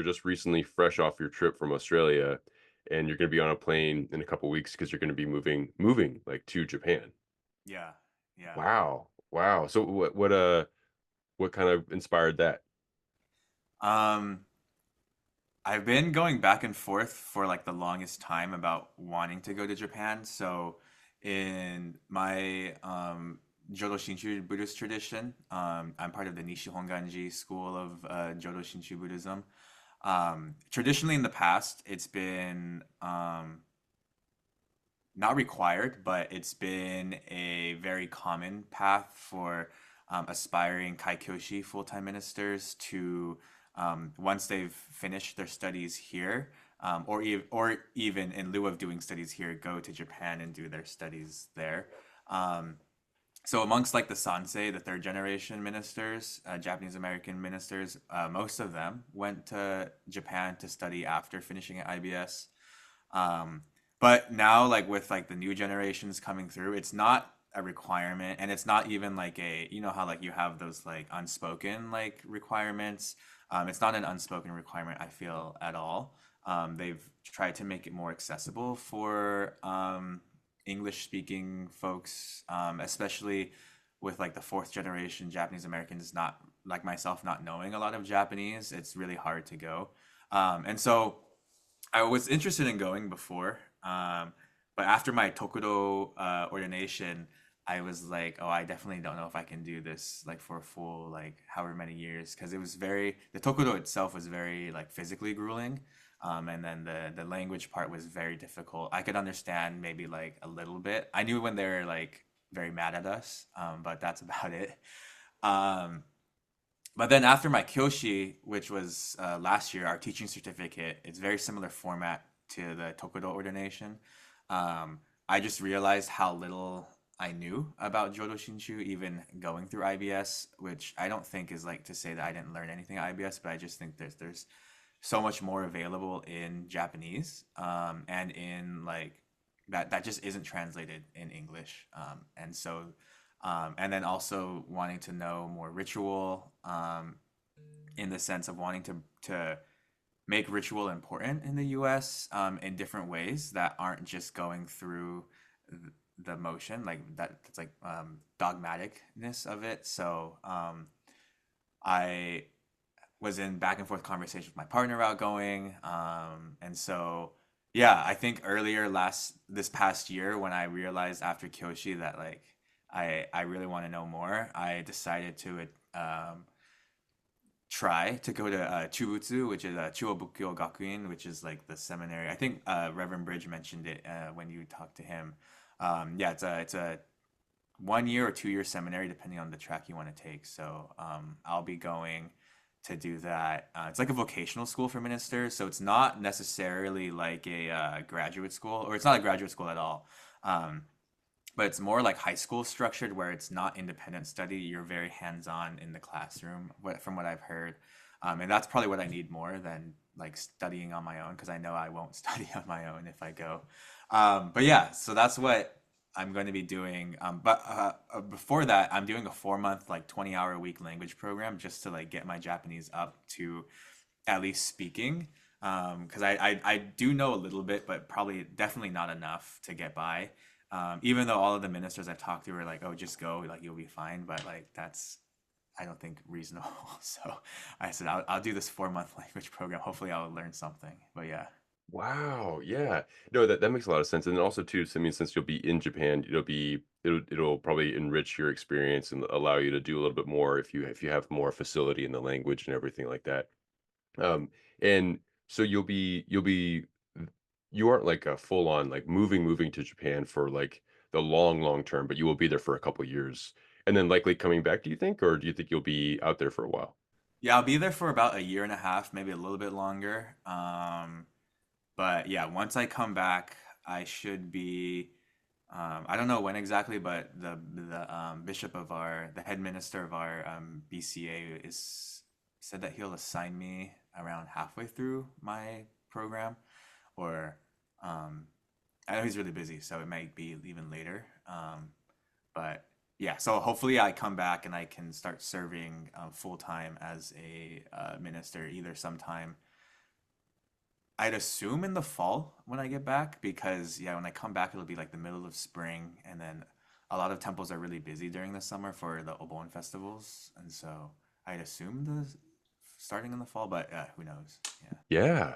just recently fresh off your trip from Australia, and you're going to be on a plane in a couple weeks because you're going to be moving like to Japan. Yeah, yeah. Wow, wow. So what kind of inspired that? Um, I've been going back and forth for like the longest time about wanting to go to Japan. So in my Jodo Shinshu Buddhist tradition, I'm part of the Nishihonganji school of Jodo Shinshu Buddhism. Traditionally in the past, it's been not required, but it's been a very common path for aspiring Kaikyoshi full-time ministers to, once they've finished their studies here, or even in lieu of doing studies here, go to Japan and do their studies there. Um, so amongst like the Sansei, the third generation ministers, Japanese American ministers, most of them went to Japan to study after finishing at IBS. Um, but now, like with like the new generations coming through, it's not a requirement, and it's not even like a, you know how like you have those like unspoken like requirements. It's not an unspoken requirement, I feel, at all. They've tried to make it more accessible for English speaking folks, especially with like the fourth generation Japanese Americans, not like myself, not knowing a lot of Japanese. It's really hard to go. And so I was interested in going before, but after my Tokudo ordination, I was like, oh, I definitely don't know if I can do this like for a full like however many years, because it was very, the Tokudo itself was very like physically grueling, and then the language part was very difficult. I could understand maybe like a little bit. I knew when they were like very mad at us, but that's about it. Um, but then after my Kyoshi, which was last year, our teaching certificate, it's very similar format to the Tokudo ordination. I just realized how little I knew about Jodo Shinshu, even going through IBS, which I don't think is like to say that I didn't learn anything at IBS, but I just think there's so much more available in Japanese, and in like that just isn't translated in English. And then also wanting to know more ritual, in the sense of wanting to make ritual important in the U.S. In different ways that aren't just going through the motion, like that's like dogmaticness of it. So I was in back and forth conversation with my partner about going, and so yeah, I think earlier last this past year when I realized after Kyoshi that like I really want to know more, I decided to try to go to Chubutsu, which is Chuo Gakuin, which is like the seminary. I think Reverend Bridge mentioned it when you talked to him. Yeah, it's a 1 year or 2 year seminary, depending on the track you want to take. So I'll be going to do that. It's like a vocational school for ministers, so it's not necessarily like a graduate school, or it's not a graduate school at all. Um, but it's more like high school structured, where it's not independent study. You're very hands-on in the classroom, from what I've heard. And that's probably what I need more than like studying on my own, because I know I won't study on my own if I go. But yeah, so that's what I'm going to be doing. But before that, I'm doing a 4 month, like 20-hour a week language program just to like get my Japanese up to at least speaking. Because I do know a little bit, but probably definitely not enough to get by. Even though all of the ministers I've talked to are like, "Oh, just go, like you'll be fine," but like that's I don't think reasonable. So I said I'll do this 4 month language program. Hopefully, I'll learn something. But yeah, Wow, yeah. No, that makes a lot of sense. And then also too, so I mean, since you'll be in Japan, it'll probably enrich your experience and allow you to do a little bit more if you have more facility in the language and everything like that. Um, and so you aren't like a full on like moving to Japan for like the long term, but you will be there for a couple years and then likely coming back, do you think, or do you think you'll be out there for a while? yeah, I'll be there for about a year and a half, maybe a little bit longer. But yeah, once I come back, I should be. I don't know when exactly, but the bishop of the head minister of our BCA is said that he'll assign me around halfway through my program, or um, I know he's really busy, so it might be even later. But yeah, so hopefully I come back and I can start serving full time as a minister either sometime. I'd assume in the fall when I get back, because yeah, when I come back it'll be like the middle of spring, and then a lot of temples are really busy during the summer for the Obon festivals, and so I'd assume the starting in the fall, but who knows? Yeah. Yeah.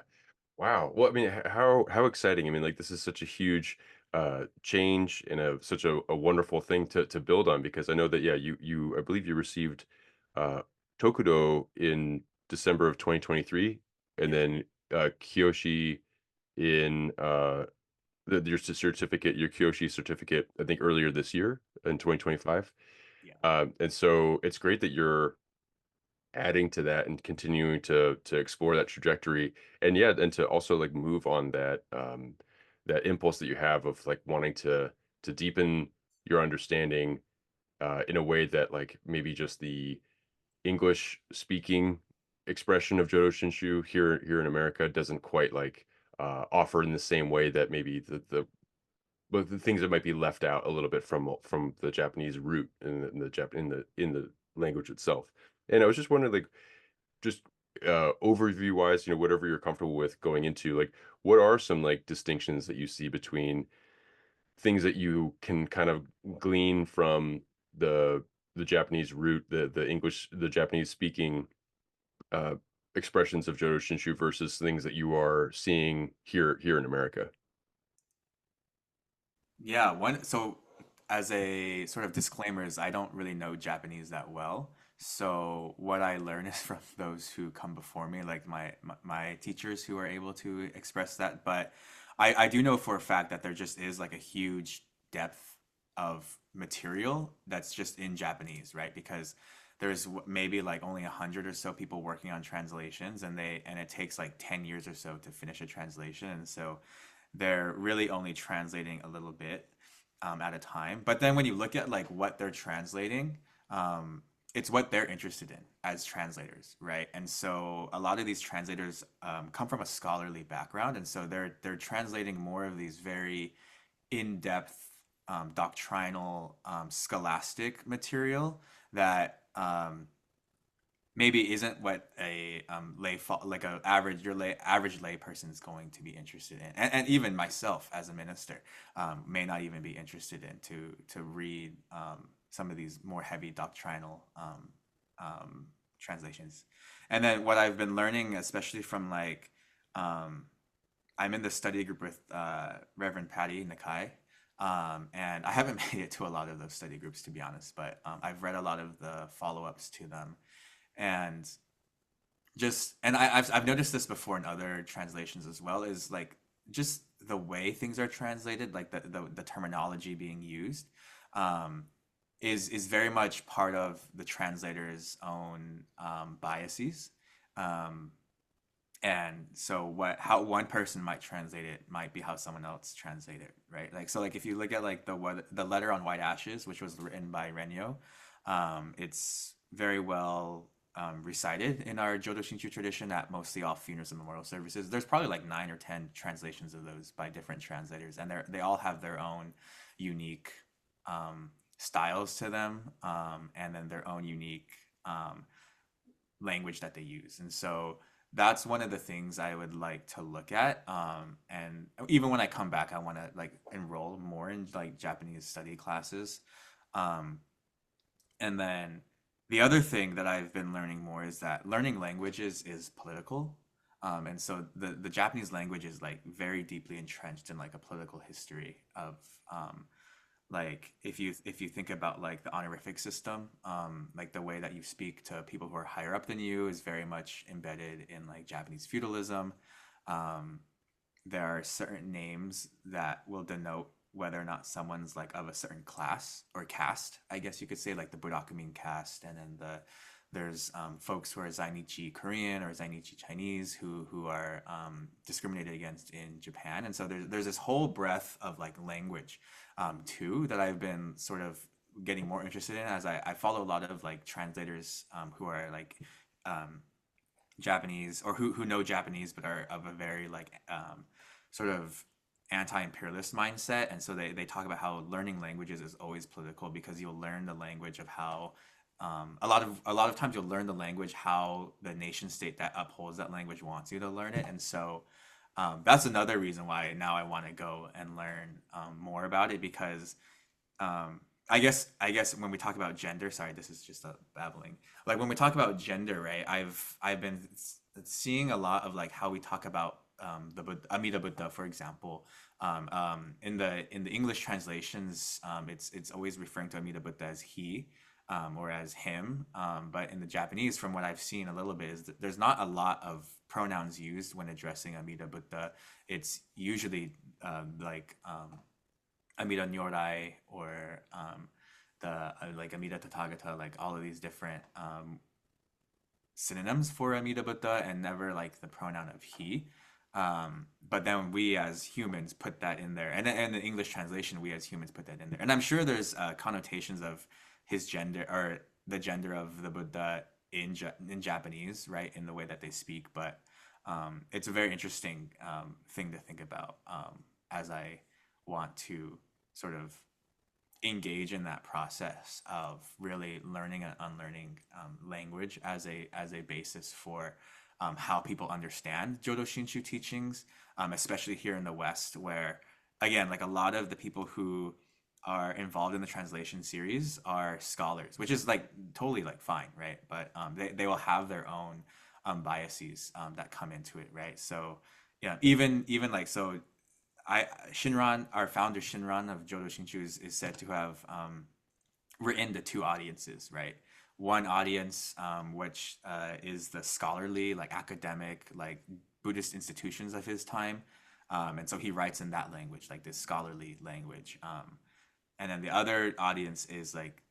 Wow. Well, I mean, how exciting. I mean, like this is such a huge change and such a wonderful thing to build on because I know that yeah, you I believe you received uh Tokudo in December of 2023 and Yeah. then Kiyoshi in your certificate, your Kyoshi certificate, I think earlier this year in 2025. Yeah. And so it's great that you're adding to that and continuing to explore that trajectory. And yeah, and to also like move on that that impulse that you have of like wanting to deepen your understanding in a way that like maybe just the English speaking expression of Jodo Shinshu here in America doesn't quite like offer in the same way that maybe the things that might be left out a little bit from the Japanese root in the Jap in the language itself. And I was just wondering, like, just overview wise, whatever you're comfortable with going into, like, what are some like distinctions that you see between things that you can kind of glean from the the Japanese root, the English, the Japanese speaking uh, expressions of Jodo Shinshu versus things that you are seeing here in America? Yeah, one so as a sort of disclaimer is I don't really know Japanese that well. So what I learn is from those who come before me, like my teachers who are able to express that. But I do know for a fact that there just is like a huge depth of material that's just in Japanese, right? Because there's maybe like only 100 or so people working on translations, and it takes like 10 years or so to finish a translation. And so they're really only translating a little bit at a time. But then when you look at like what they're translating, it's what they're interested in as translators, right? And so a lot of these translators come from a scholarly background, and so they're translating more of these very in-depth doctrinal scholastic material that maybe isn't what a like a average lay person is going to be interested in, and even myself as a minister may not even be interested in to read some of these more heavy doctrinal translations. And then what I've been learning, especially from like um, I'm in the study group with Reverend Patty Nakai. And I haven't made it to a lot of those study groups, to be honest, but I've read a lot of the follow-ups to them, and I've noticed this before in other translations as well, is like just the way things are translated, like the terminology being used, um, is very much part of the translator's own biases. Um, and so what how one person might translate it might be how someone else translate it, right? Like so like if you look at like the letter on white ashes, which was written by Renyo, it's very well recited in our Jodo Shinshu tradition at mostly all funerals and memorial services. There's probably like 9 or 10 translations of those by different translators, and they all have their own unique styles to them, and then their own unique um, language that they use. And so that's one of the things I would like to look at. And even when I come back, I want to like enroll more in like Japanese study classes. Um, and then the other thing that I've been learning more is that learning languages is political. And so the Japanese language is like very deeply entrenched in like a political history of like if you think about like the honorific system, like the way that you speak to people who are higher up than you is very much embedded in like Japanese feudalism. um, there are certain names that will denote whether or not someone's like of a certain class or caste, I guess you could say, like the Burakumin caste, and then there's folks who are Zainichi Korean or Zainichi Chinese who are discriminated against in Japan. And so there's this whole breadth of like language too that I've been sort of getting more interested in as I follow a lot of like translators who are like um, Japanese, or who know Japanese but are of a very like sort of anti-imperialist mindset. And so they talk about how learning languages is always political, because you'll learn the language of how a lot of times you'll learn the language how the nation state that upholds that language wants you to learn it. And so That's another reason why now I want to go and learn more about it, because I guess when we talk about gender, sorry, this is just a babbling. Like when we talk about gender, right? I've been seeing a lot of like how we talk about Amida Buddha, for example. In the English translations, it's always referring to Amida Buddha as he, or as him. But in the Japanese, from what I've seen a little bit, is that there's not a lot of pronouns used when addressing Amida Buddha. It's usually like Amida Nyorai, or the like Amida Tathagata, like all of these different synonyms for Amida Buddha, and never like the pronoun of he. But then we as humans put that in there, and the English translation, we as humans put that in there. And I'm sure there's connotations of his gender, or the gender of the Buddha in Japanese, right, in the way that they speak. But it's a very interesting thing to think about, as I want to sort of engage in that process of really learning and unlearning language as a basis for how people understand Jodo Shinshu teachings, especially here in the West, where again, like a lot of the people who are involved in the translation series are scholars, which is like totally like fine, right? But they will have their own biases that come into it, right? So yeah, even like so Shinran, our founder Shinran of Jodo Shinshu, is said to have written to two audiences, right? One audience, which is the scholarly, like academic, like Buddhist institutions of his time, and so he writes in that language, like this scholarly language. And then the other audience is like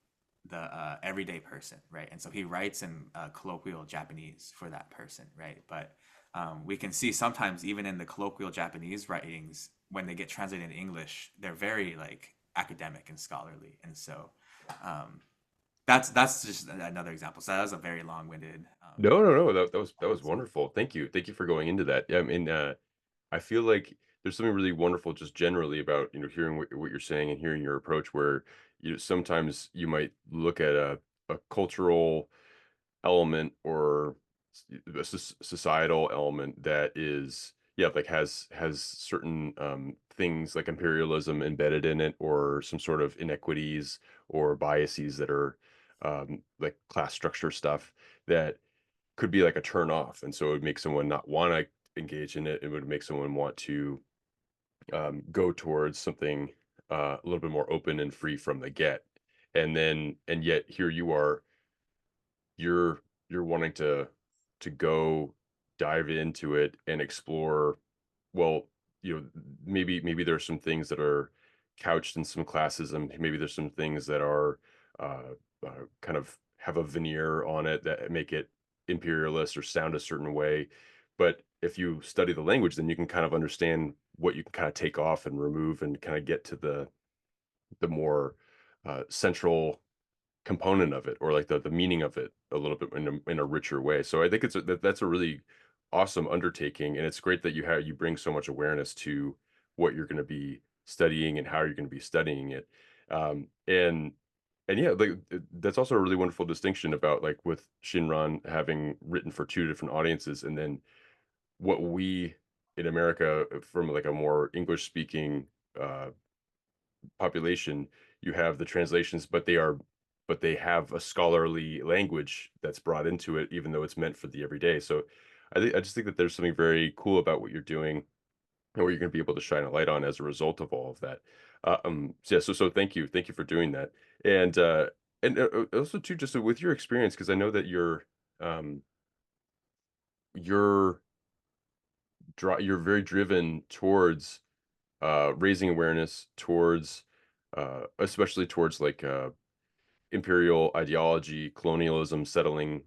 the everyday person, right? And so he writes in colloquial Japanese for that person, right? But we can see sometimes even in the colloquial Japanese writings, when they get translated in English, they're very like academic and scholarly. And so um, that's just another example. So that was a very long-winded. No. That was Answer. wonderful. Thank you for going into that. Yeah, I mean, I feel like there's something really wonderful just generally about, hearing what you're saying and hearing your approach where sometimes you might look at a cultural element or a societal element that is, yeah, like has certain things like imperialism embedded in it, or some sort of inequities or biases that are like class structure stuff that could be like a turn off, and so it would make someone not want to engage in it. It would make someone want to go towards something a little bit more open and free from the get. And yet here you are, you're you're wanting to go dive into it and explore. Well, maybe there's some things that are couched in some classism. Maybe there's some things that are uh, kind of have a veneer on it that make it imperialist or sound a certain way. But if you study the language, then you can kind of understand what you can kind of take off and remove, and kind of get to the more central component of it, or like the meaning of it a little bit in a richer way. So I think that's a really awesome undertaking, and it's great that you bring so much awareness to what you're going to be studying and how you're going to be studying it. And yeah, like that's also a really wonderful distinction about, like, with Shinran having written for two different audiences, and then what we in America, from like a more English speaking uh population, you have the translations, but they have a scholarly language that's brought into it, even though it's meant for the everyday. So I just think that there's something very cool about what you're doing, and what you're going to be able to shine a light on as a result of all of that. So yeah, so thank you for doing that. And also too, just with your experience, because I know that um, you're you're very driven towards raising awareness towards, especially towards like imperial ideology, colonialism, settler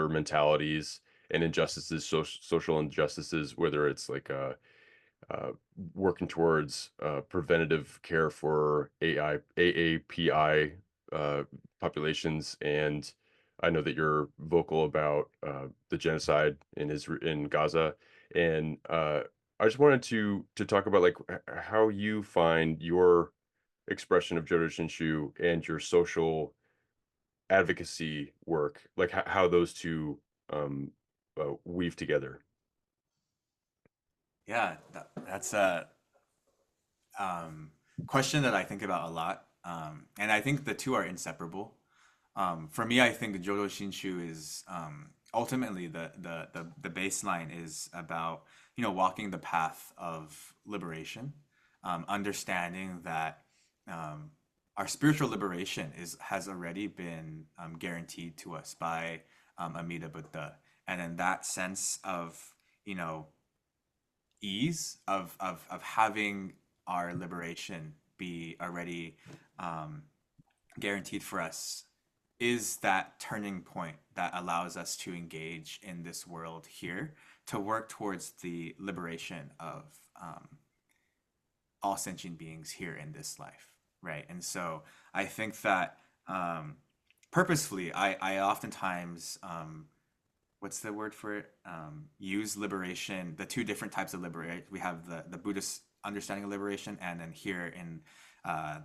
mentalities, and injustices, social injustices, whether it's like uh, working towards preventative care for AAPI populations. And I know that you're vocal about the genocide in Gaza, and I just wanted to talk about, like, how you find your expression of Jodo Shinshu and your social advocacy work, like how those two weave together. Yeah, that's a um, question that I think about a lot. And I think the two are inseparable. For me, I think Jodo Shinshu is ultimately the baseline is about, walking the path of liberation, understanding that um, our spiritual liberation has already been guaranteed to us by Amida Buddha. And in that sense of, you know, ease of having our liberation be already um, guaranteed for us is that turning point that allows us to engage in this world here to work towards the liberation of um, all sentient beings here in this life, right? And so I think that purposefully, I oftentimes what's the word for it? Use liberation, the two different types of liberation. We have the Buddhist understanding of liberation, and then here in uh,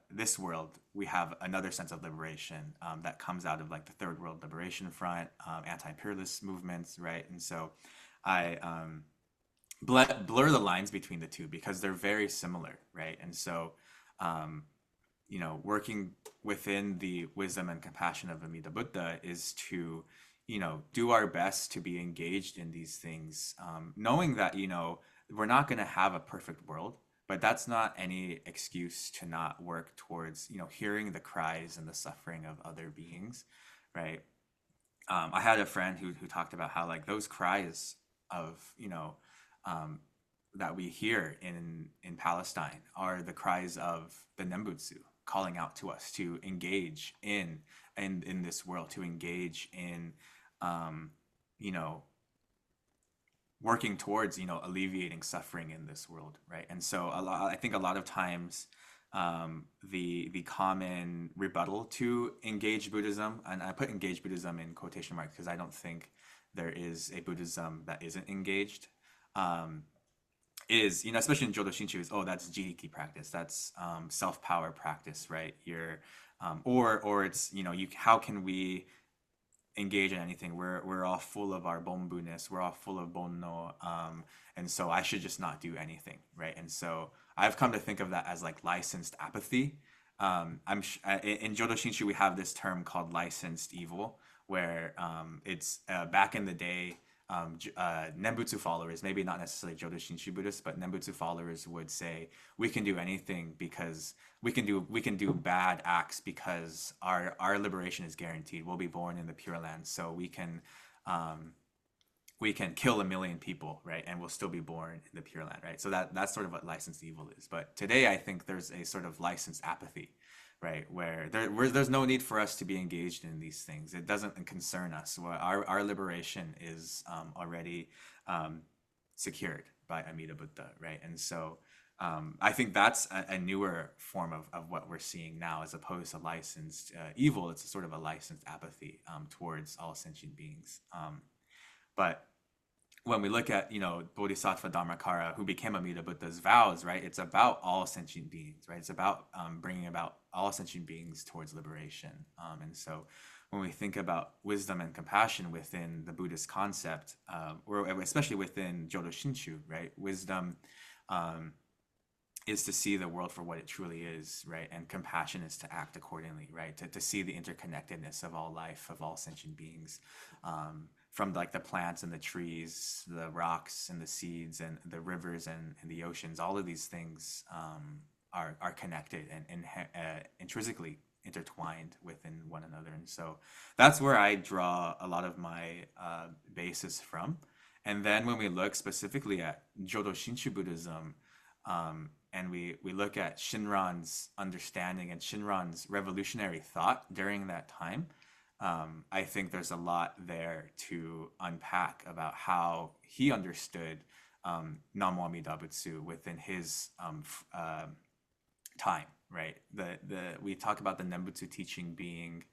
this world, we have another sense of liberation that comes out of like the Third World Liberation Front, anti-imperialist movements, right? And so I blur the lines between the two because they're very similar, right? And so um, working within the wisdom and compassion of Amida Buddha is to, do our best to be engaged in these things, knowing that, we're not going to have a perfect world, but that's not any excuse to not work towards, hearing the cries and the suffering of other beings, right? I had a friend who talked about how like those cries of, um, that we hear in Palestine are the cries of the Nembutsu calling out to us to engage in this world, to engage in um, you know working towards alleviating suffering in this world, right? And so I think a lot of times the common rebuttal to engaged Buddhism, and I put engaged Buddhism in quotation marks because I don't think there is a Buddhism that isn't engaged. Um, is especially in Jodo Shinshu is, oh, that's Jiki practice, that's self power practice, right? You're or it's you, how can we engage in anything? We're all full of our bonbu-ness, we're all full of bonno, and so I should just not do anything, right? And so I've come to think of that as like licensed apathy. In Jodo Shinshu we have this term called licensed evil, where it's back in the day, Nembutsu followers, maybe not necessarily Jodo Shinshu Buddhists, but Nembutsu followers would say we can do anything because we can do bad acts because our liberation is guaranteed. We'll be born in the Pure Land, so um, we can kill a million people, right? And we'll still be born in the Pure Land, right? So that's sort of what licensed evil is. But today, I think there's a sort of licensed apathy, right? Where there's no need for us to be engaged in these things. It doesn't concern us. Our liberation is already um, secured by Amida Buddha, right? And so I think that's a newer form of what we're seeing now, as opposed to licensed evil. It's a sort of a licensed apathy towards all sentient beings. But when we look at Bodhisattva Dharmakara, who became Amida Buddha's vows, right? It's about all sentient beings, right? It's about bringing about all sentient beings towards liberation. And so when we think about wisdom and compassion within the Buddhist concept, or especially within Jodo Shinshu, right? Wisdom um, is to see the world for what it truly is, right? And compassion is to act accordingly, right? To see the interconnectedness of all life, of all sentient beings, from like the plants and the trees, the rocks and the seeds and the rivers and the oceans. All of these things are connected and intrinsically intertwined within one another. And so that's where I draw a lot of my basis from. And then when we look specifically at Jodo Shinshu Buddhism, and we look at Shinran's understanding and Shinran's revolutionary thought during that time, I think there's a lot there to unpack about how he understood Namo Amida Butsu within his time, right? We talk about the Nembutsu teaching being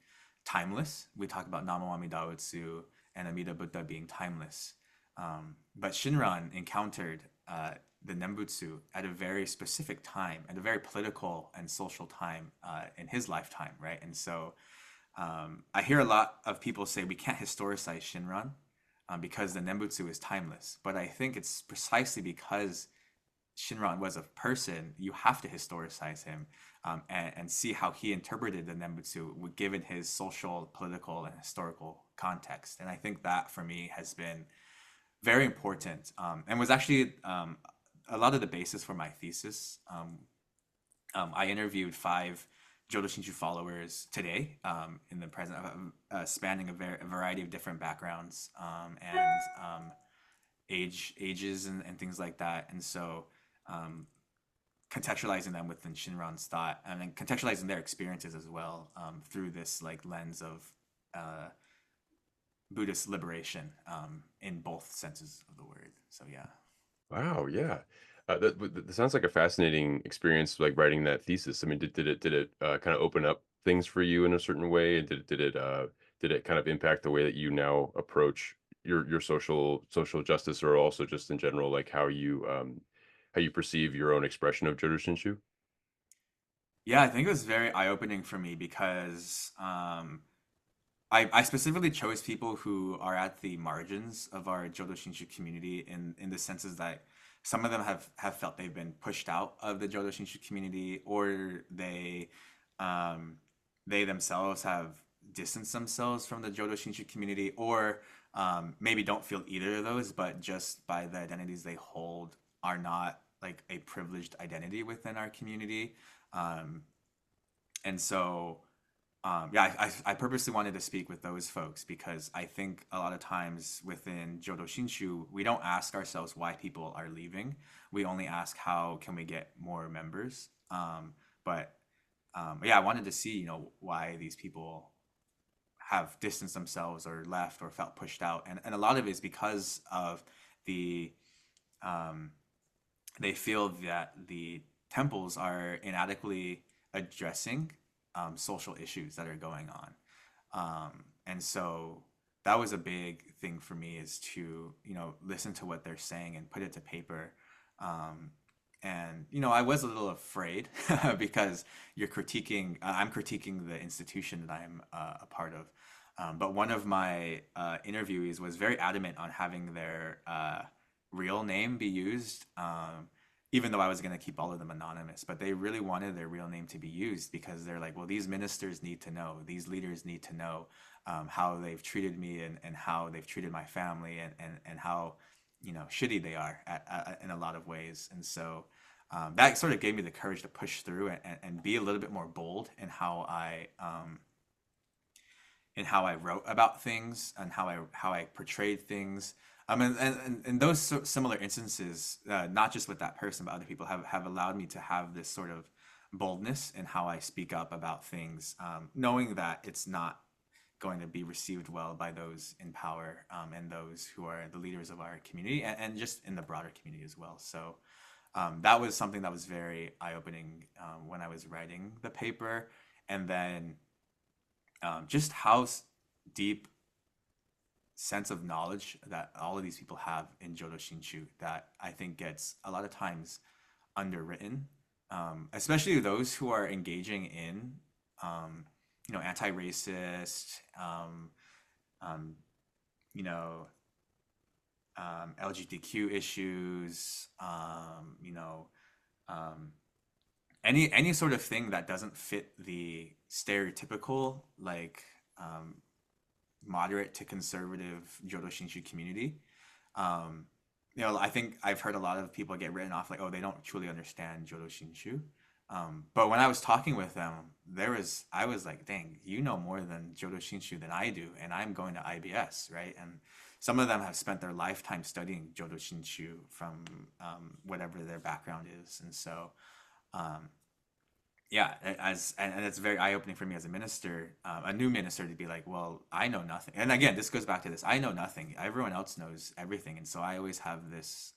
timeless. We talk about Namo Amida Butsu and Amida Buddha being timeless. But Shinran encountered the Nembutsu at a very specific time, at a very political and social time in his lifetime, right? And so I hear a lot of people say we can't historicize Shinran, because the Nembutsu is timeless. But I think it's precisely because Shinran was a person, you have to historicize him, and see how he interpreted the Nembutsu given his social, political, and historical context. And I think that for me has been very important, and was actually a lot of the basis for my thesis. I interviewed 5 Jodo Shinshu followers today, in the present, spanning a variety of different backgrounds, and ages and things like that. And so um, contextualizing them within Shinran's thought, and then contextualizing their experiences as well, through this like lens of uh, Buddhist liberation, in both senses of the word. So yeah. Wow, yeah. That sounds like a fascinating experience, like writing that thesis. I mean, did it kind of open up things for you in a certain way, and did it kind of impact the way that you now approach your social justice, or also just in general, like how you perceive your own expression of Jodo Shinshu? Yeah, I think it was very eye-opening for me because I specifically chose people who are at the margins of our Jodo Shinshu community, in the senses that some of them have felt they've been pushed out of the Jodo Shinshu community, or um, they themselves have distanced themselves from the Jodo Shinshu community, or maybe don't feel either of those, but just by the identities they hold are not like a privileged identity within our community. Um, and so yeah, I purposely wanted to speak with those folks because I think a lot of times within Jodo Shinshu, we don't ask ourselves why people are leaving. We only ask how can we get more members. But yeah, I wanted to see, why these people have distanced themselves or left or felt pushed out. And a lot of it is because of the um, they feel that the temples are inadequately addressing social issues that are going on. And so that was a big thing for me, is to, listen to what they're saying and put it to paper. Um, and, I was a little afraid because I'm critiquing the institution that I'm a part of. But one of my interviewees was very adamant on having their real name be used, even though I was going to keep all of them anonymous. But they really wanted their real name to be used because they're like, well, these ministers need to know, these leaders need to know how they've treated me, and how they've treated my family, and how, shitty they are in a lot of ways. And so that sort of gave me the courage to push through, and be a little bit more bold in how I wrote about things, and how I portrayed things. And those similar instances, not just with that person, but other people have allowed me to have this sort of boldness in how I speak up about things, knowing that it's not going to be received well by those in power, and those who are the leaders of our community, and just in the broader community as well. So that was something that was very eye-opening when I was writing the paper. And then just how deep sense of knowledge that all of these people have in Jodo Shinshu, that I think gets a lot of times underwritten, especially those who are engaging in, anti-racist, um, you know, LGBTQ issues, um, any sort of thing that doesn't fit the stereotypical, like moderate to conservative Jodo Shinshu community. Um, I think I've heard a lot of people get written off like, oh, they don't truly understand Jodo Shinshu. But when I was talking with them, I was like, dang, you know more than Jodo Shinshu than I do, and I'm going to IBS, right? And some of them have spent their lifetime studying Jodo Shinshu from whatever their background is. And so um, yeah, and it's very eye-opening for me as a minister, a new minister, to be like, well, I know nothing. And again, this goes back to this, I know nothing, everyone else knows everything. And so I always have this,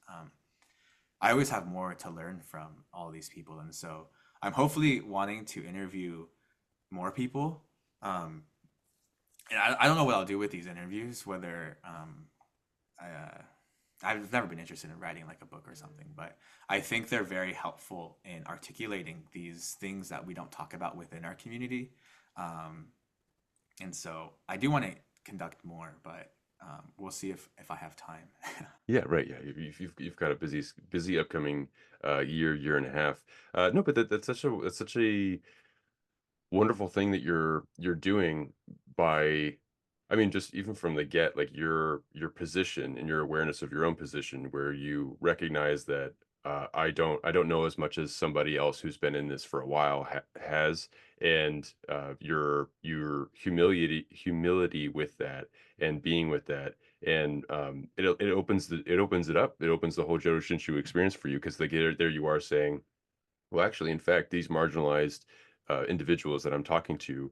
I always have more to learn from all these people. And so I'm hopefully wanting to interview more people. And I don't know what I'll do with these interviews, whether I've never been interested in writing like a book or something, but I think they're very helpful in articulating these things that we don't talk about within our community. Um, and so I do want to conduct more, but we'll see if I have time. Yeah, right. Yeah, you've got a busy upcoming year and a half. No, but that's such a wonderful thing that you're doing by I mean, just even from the get, like your position and your awareness of your own position where you recognize that I don't know as much as somebody else who's been in this for a while has, and your humility with that and being with that, and it opens it up. It opens the whole Jodo Shinshu experience for you because there you are saying, well, actually, in fact, these marginalized individuals that I'm talking to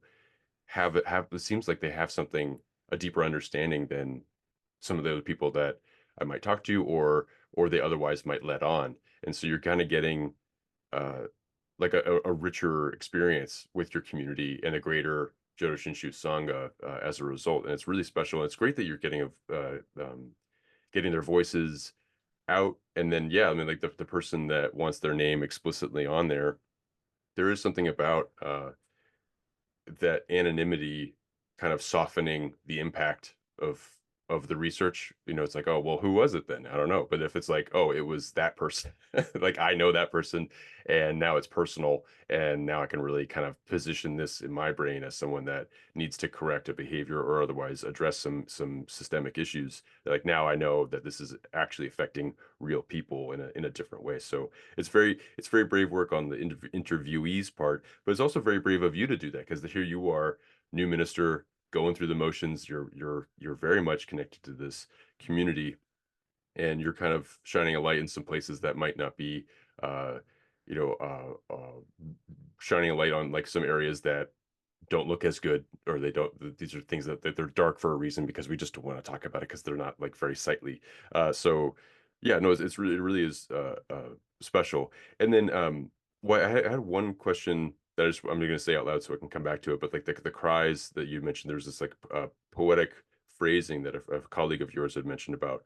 have it seems like they have something a deeper understanding than some of the other people that I might talk to or they otherwise might let on. And so you're kind of getting uh, like a richer experience with your community and a greater Jodo Shinshu Sangha as a result. And it's really special. And it's great that you're getting their voices out. And then, yeah, I mean, like the person that wants their name explicitly on there is something about that anonymity kind of softening the impact of the research. It's like, oh, well, who was it then? I don't know. But if it's like, oh, it was that person, like I know that person, and now it's personal, and now I can really kind of position this in my brain as someone that needs to correct a behavior or otherwise address some systemic issues. Like now I know that this is actually affecting real people in a different way. So it's very brave work on the interviewee's part, but it's also very brave of you to do that because here you are, new minister, going through the motions. You're very much connected to this community, and you're kind of shining a light in some places that might not be, uh, you know, shining a light on like some areas that don't look as good, or they don't these are things that they're dark for a reason because we just don't want to talk about it because they're not like very sightly. So yeah, no, it really is special. And then well, I had one question that I'm going to say out loud so I can come back to it, but like the cries that you mentioned, there's this like poetic phrasing that a colleague of yours had mentioned about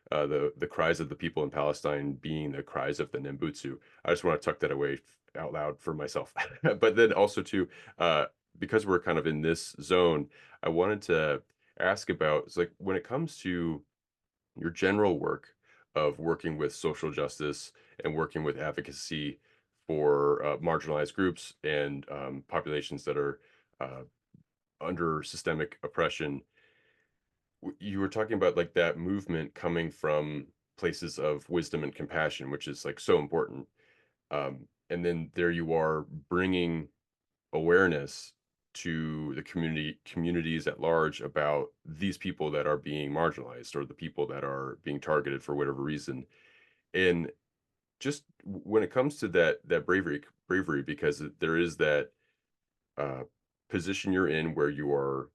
the cries of the people in Palestine being the cries of the Nembutsu. I just want to tuck that away out loud for myself. But then also too, uh, because we're kind of in this zone, I wanted to ask about it's like when it comes to your general work of working with social justice and working with advocacy for marginalized groups and populations that are uh, under systemic oppression. You were talking about like that movement coming from places of wisdom and compassion, which is like so important. And then there you are bringing awareness to the communities at large about these people that are being marginalized or the people that are being targeted for whatever reason. And just when it comes to that bravery, because there is that uh, position you're in where you are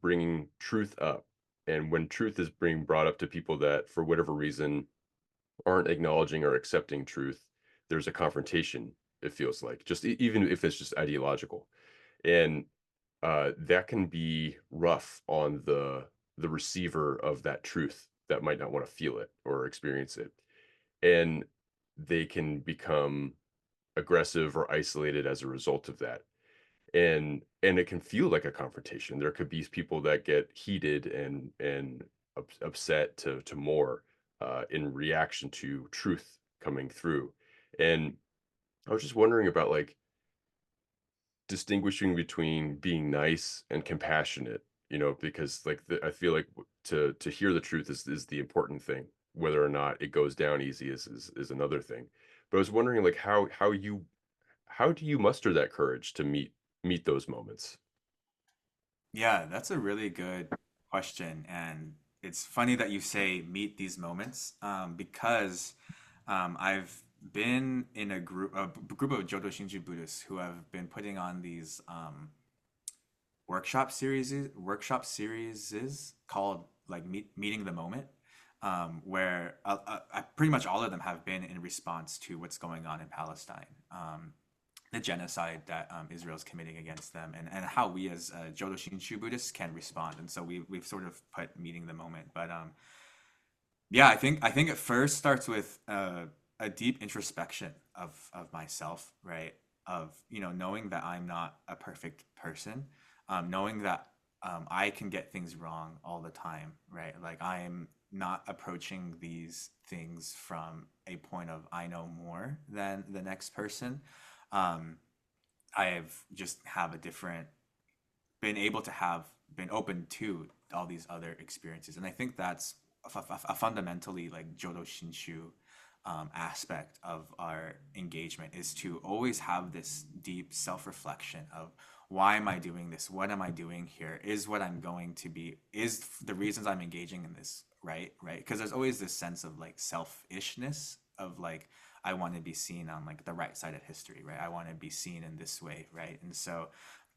bringing truth up. And when truth is being brought up to people that, for whatever reason, aren't acknowledging or accepting truth, there's a confrontation, it feels like, just even if it's just ideological. And that can be rough on the receiver of that truth that might not want to feel it or experience it. And they can become aggressive or isolated as a result of that, and it can feel like a confrontation. There could be people that get heated and upset to more in reaction to truth coming through. And I was just wondering about like distinguishing between being nice and compassionate, because like I feel like to hear the truth is the important thing. Whether or not it goes down easy is another thing. But I was wondering like how do you muster that courage to meet those moments? Yeah, that's a really good question. And it's funny that you say meet these moments, because I've been in a group of Jodo Shinshu Buddhists who have been putting on these workshop series called like meeting the moment, where pretty much all of them have been in response to what's going on in Palestine. The genocide that Israel's committing against them, and how we as Jodo Shinshu Buddhists can respond. And so we've sort of put meeting the moment. But yeah, I think it first starts with a deep introspection of myself, right? Of knowing that I'm not a perfect person, knowing that I can get things wrong all the time, right? Like I'm not approaching these things from a point of I know more than the next person. Um, I've just have a different been able to have been open to all these other experiences, and I think that's a fundamentally like Jodo Shinshu aspect of our engagement is to always have this deep self-reflection of why am I doing this? What am I doing here? Is what I'm going to be, is the reasons I'm engaging in this right? Right? Because there's always this sense of like selfishness of like, I want to be seen on like the right side of history, right? I want to be seen in this way, right? And so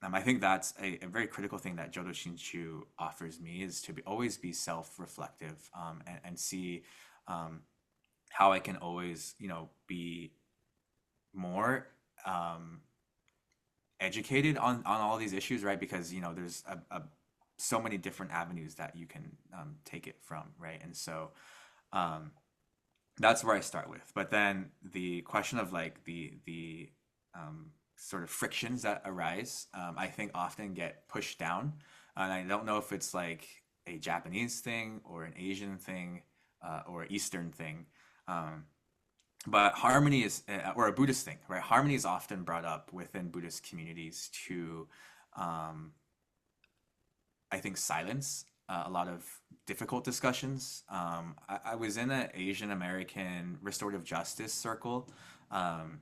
I think that's a very critical thing that Jodo Shinshu offers me is to always be self-reflective and see um, how I can always, be more um, educated on all these issues, right? Because there's so many different avenues that you can take it from, right? And so um, that's where I start with. But then the question of like the sort of frictions that arise, I think often get pushed down, and I don't know if it's like a Japanese thing or an Asian thing or Eastern thing. Um, but harmony is, or a Buddhist thing, right? Harmony is often brought up within Buddhist communities to, um, I think, silence a lot of difficult discussions. I was in an Asian American restorative justice circle, um,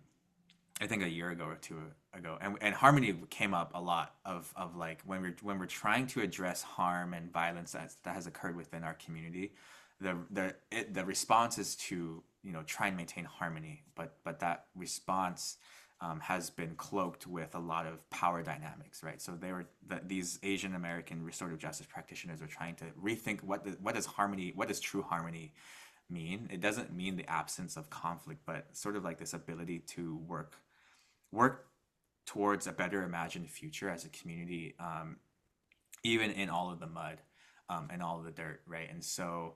I think a year ago or two ago, and harmony came up a lot of like when we're trying to address harm and violence that has occurred within our community, the response is to try and maintain harmony, but that response has been cloaked with a lot of power dynamics, right? So these Asian American restorative justice practitioners are trying to rethink what does harmony, what does true harmony mean. It doesn't mean the absence of conflict, but sort of like this ability to work towards a better imagined future as a community, even in all of the mud and all of the dirt, right? And so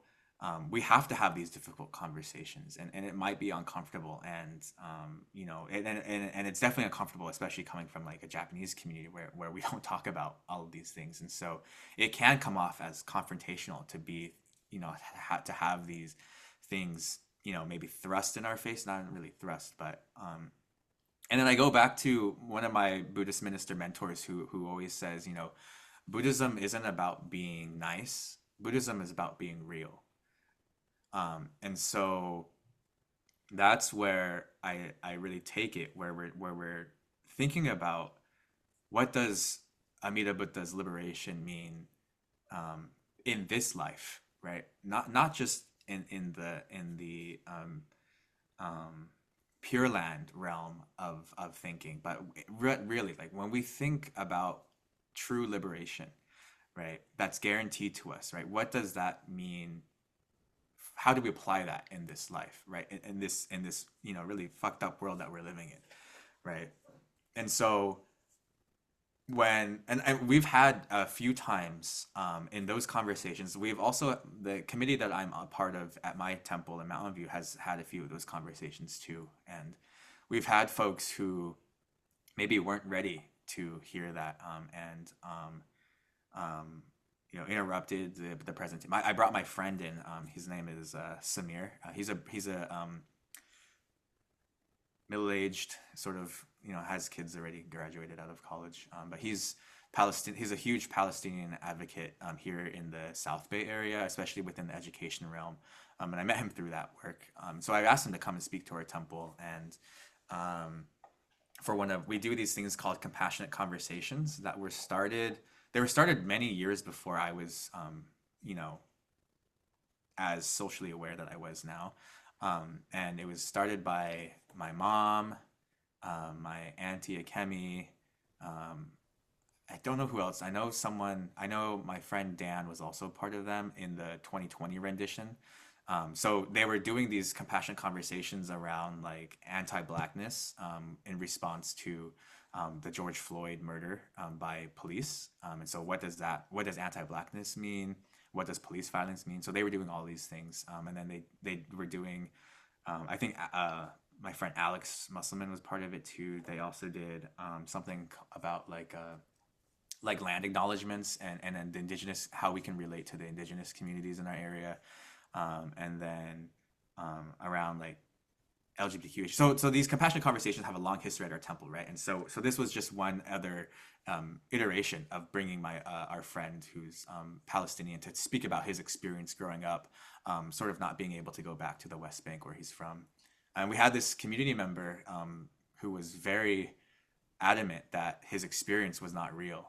we have to have these difficult conversations, and it might be uncomfortable, and and it's definitely uncomfortable, especially coming from like a Japanese community where we don't talk about all of these things, and so it can come off as confrontational to be, to have these things, maybe thrust in our face, not really thrust, but and then I go back to one of my Buddhist minister mentors who always says, Buddhism isn't about being nice. Buddhism is about being real. And so that's where I really take it, where we're thinking about what does Amida Buddha's liberation mean um, in this life, right? Not just in the um, Pure Land realm of thinking, but really, like when we think about true liberation, right? That's guaranteed to us, right? What does that mean? How do we apply that in this life, right? In this really fucked up world that we're living in, right? And so and we've had a few times in those conversations, we've also, the committee that I'm a part of at my temple in Mountain View has had a few of those conversations too, and we've had folks who maybe weren't ready to hear that, and interrupted the presentation. I brought my friend in. His name is Samir. He's a middle-aged, sort of, has kids already, graduated out of college, but he's Palestine. He's a huge Palestinian advocate here in the South Bay area, especially within the education realm. And I met him through that work. So I asked him to come and speak to our temple, and we do these things called compassionate conversations that were started. They were started many years before I was, you know, as socially aware that I was now. And it was started by my mom, my auntie Akemi. Um, I don't know who else. I know my friend Dan was also part of them in the 2020 rendition. So they were doing these compassionate conversations around like anti-blackness in response to the George Floyd murder by police. And so what does anti-blackness mean? What does police violence mean? So they were doing all these things. And then they were doing, I think my friend Alex Musselman was part of it too. They also did something about like like land acknowledgements and then the indigenous, how we can relate to the indigenous communities in our area, and then around like LGBTQ. So these compassionate conversations have a long history at our temple, right? And so this was just one other iteration of bringing my our friend who's Palestinian to speak about his experience growing up, sort of not being able to go back to the West Bank where he's from. And we had this community member who was very adamant that his experience was not real,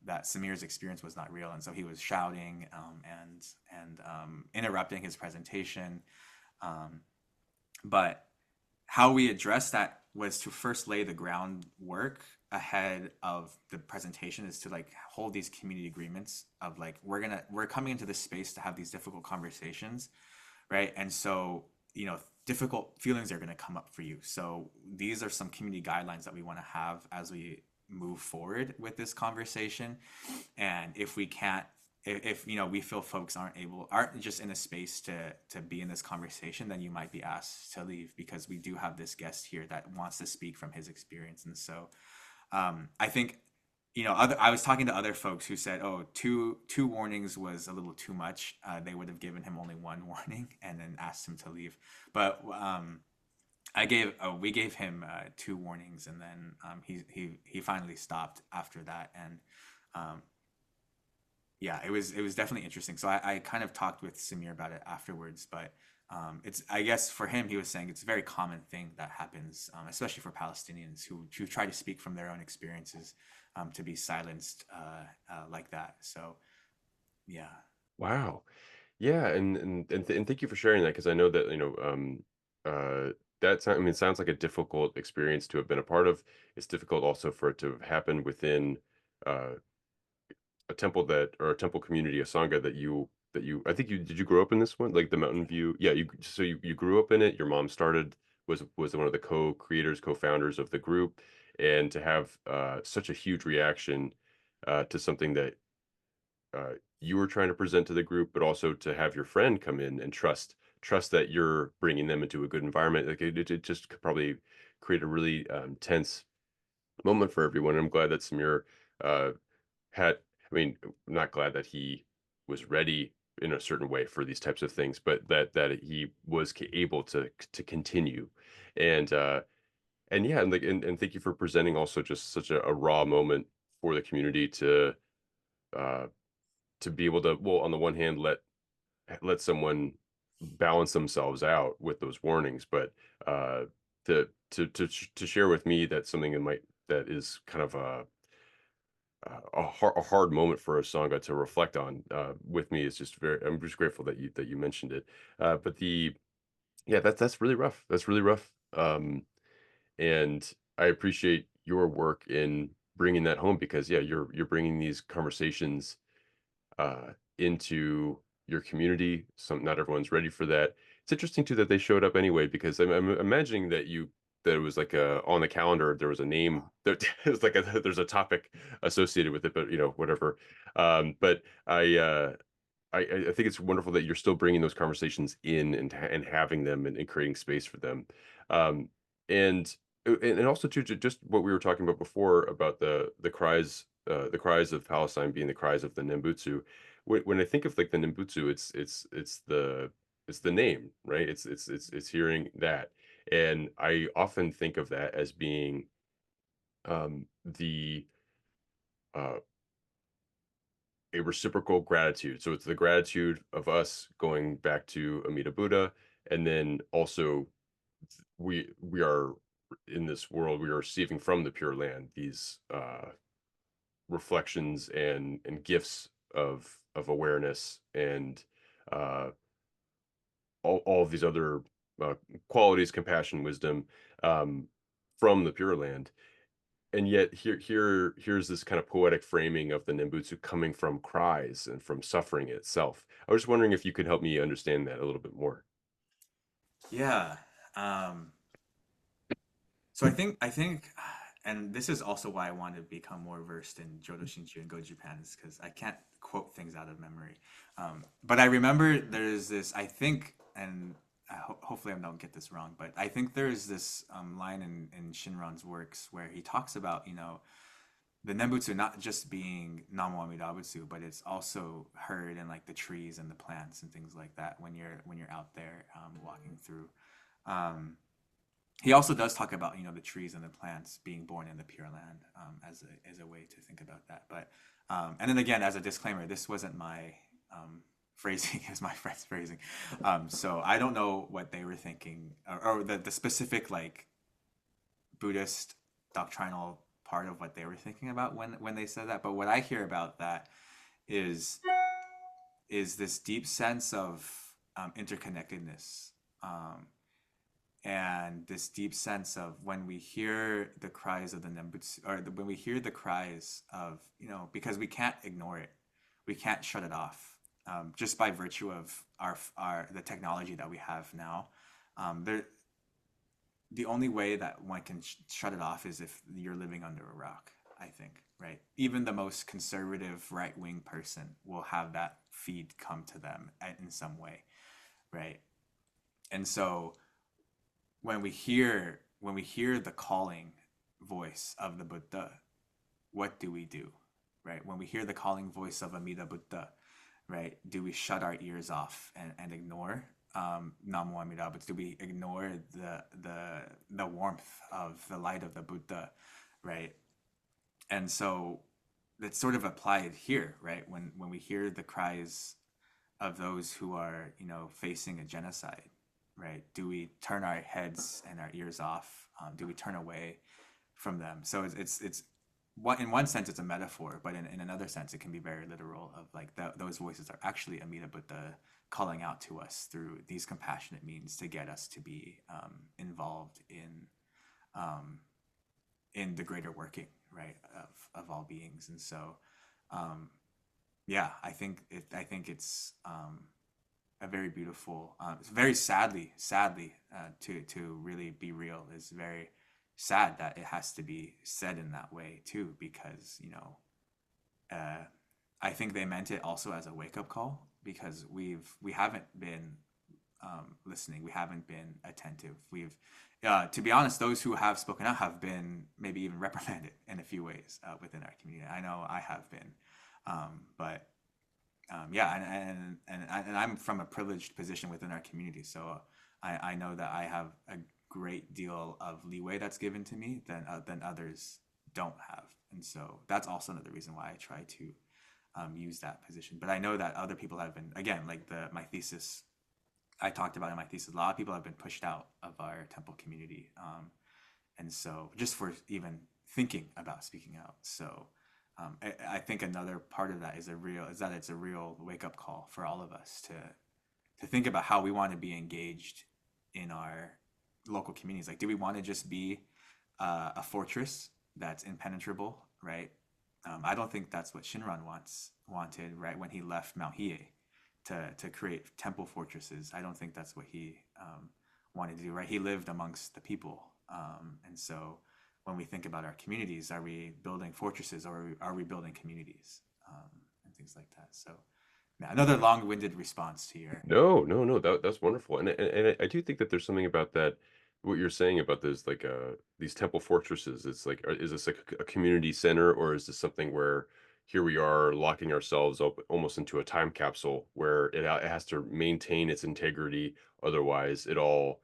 that Samir's experience was not real, and so he was shouting and interrupting his presentation. Um, but how we addressed that was to first lay the groundwork ahead of the presentation, is to like hold these community agreements of like we're coming into this space to have these difficult conversations, right? And so, difficult feelings are going to come up for you. So these are some community guidelines that we want to have as we move forward with this conversation. And if we can't, if we feel folks aren't just in a space to be in this conversation, then you might be asked to leave, because we do have this guest here that wants to speak from his experience. And so I think, I was talking to other folks who said, oh, two warnings was a little too much. They would have given him only one warning and then asked him to leave. But we gave him two warnings, and then he finally stopped after that. And um, yeah, it was definitely interesting. So I kind of talked with Samir about it afterwards, but it's, I guess for him, he was saying it's a very common thing that happens, especially for Palestinians who try to speak from their own experiences, to be silenced like that. So yeah. Wow. Yeah, and thank you for sharing that, because I know that, I mean, it sounds like a difficult experience to have been a part of. It's difficult also for it to have happened within uh, a temple that, or a temple community, a sangha that you I think you did you grow up in this one, like the Mountain View? Yeah, you grew up in it. Your mom was one of the co-creators, co-founders of the group, and to have such a huge reaction to something that uh, you were trying to present to the group, but also to have your friend come in and trust that you're bringing them into a good environment. Like it just could probably create a really tense moment for everyone. I'm glad that Samir uh, had. I mean, I'm not glad that he was ready in a certain way for these types of things, but that he was able to continue, and yeah, and thank you for presenting also just such a raw moment for the community uh, to be able to, well, on the one hand, let someone balance themselves out with those warnings, but uh to share with me that something that is kind of a hard moment for a sangha to reflect on with me is just very, I'm just grateful that you mentioned it. But the yeah, that's really rough. That's really rough. And I appreciate your work in bringing that home, because yeah, you're bringing these conversations into your community. Not everyone's ready for that. It's interesting too that they showed up anyway, because I'm imagining that it was like on the calendar there was a name that it was like there's a topic associated with it, but whatever. But I think it's wonderful that you're still bringing those conversations in and having them and creating space for them. Um, and and also too, just what we were talking about before about the cries of Palestine being the cries of the Nembutsu. When I think of like the Nembutsu, it's the name, right? It's hearing that, and I often think of that as being the uh, a reciprocal gratitude. So it's the gratitude of us going back to Amida Buddha, and then also we are in this world, we are receiving from the Pure Land these reflections and gifts of awareness and uh, all of these other uh, qualities, compassion, wisdom, um, from the Pure Land. And yet here's this kind of poetic framing of the Nembutsu coming from cries and from suffering itself. I was just wondering if you could help me understand that a little bit more. Yeah. Um, so I think, and this is also why I want to become more versed in Jodo Shinshu and Go Japan, is because I can't quote things out of memory. But I remember there's this, I think, and hopefully I don't get this wrong, but I think there's this line in Shinran's works where he talks about, the Nembutsu not just being Namo Amida Butsu, but it's also heard in like the trees and the plants and things like that when you're out there walking through. Um, he also does talk about the trees and the plants being born in the Pure Land as a way to think about that. But and then again, as a disclaimer, this wasn't my phrasing, is my friend's phrasing. So I don't know what they were thinking, or the specific like Buddhist doctrinal part of what they were thinking about when they said that. But what I hear about that is is this deep sense of interconnectedness. And this deep sense of when we hear the cries of the Nembutsu, or when we hear the cries of, because we can't ignore it, we can't shut it off, just by virtue of the technology that we have now. There, the only way that one can shut it off is if you're living under a rock, I think, right? Even the most conservative right wing person will have that feed come to them in some way, right? And so when we hear the calling voice of the Buddha, what do we do, right? When we hear the calling voice of Amida Buddha, right? Do we shut our ears off and ignore Namo Amida Butsu? Do we ignore the warmth of the light of the Buddha, right? And so that's sort of applied here, right? When we hear the cries of those who are, facing a genocide, right? Do we turn our heads and our ears off? Do we turn away from them? So it's in one sense it's a metaphor, but in another sense it can be very literal. Of like those voices are actually Amida Buddha calling out to us through these compassionate means to get us to be involved um, in the greater working, right, of all beings. And so yeah, I think it's a very beautiful, very sadly, to really be real, is very sad that it has to be said in that way too, because uh, I think they meant it also as a wake up call, because we haven't been listening, we haven't been attentive. We've to be honest, those who have spoken out have been maybe even reprimanded in a few ways within our community. I know I have been, but yeah, and I'm from a privileged position within our community, so I know that I have a great deal of leeway that's given to me than others don't have, and so that's also another reason why I try to use that position. But I know that other people have been, again, like the my thesis I talked about in my thesis, a lot of people have been pushed out of our temple community, and so just for even thinking about speaking out. So I think another part of that is that it's a real wake up call for all of us to think about how we want to be engaged in our local communities. Like, do we want to just be a fortress that's impenetrable, right? I don't think that's what Shinran wanted, right, when he left Mount Hiei to create temple fortresses. I don't think that's what he wanted to do, right? He lived amongst the people, and so when we think about our communities, are we building fortresses, or are we building communities, and things like that? So, yeah, another long-winded response to your. No, no, no. That's wonderful, and I do think that there's something about that. What you're saying about those, like, these temple fortresses. It's like, is this like a community center, or is this something where here we are locking ourselves up almost into a time capsule where it has to maintain its integrity, otherwise it all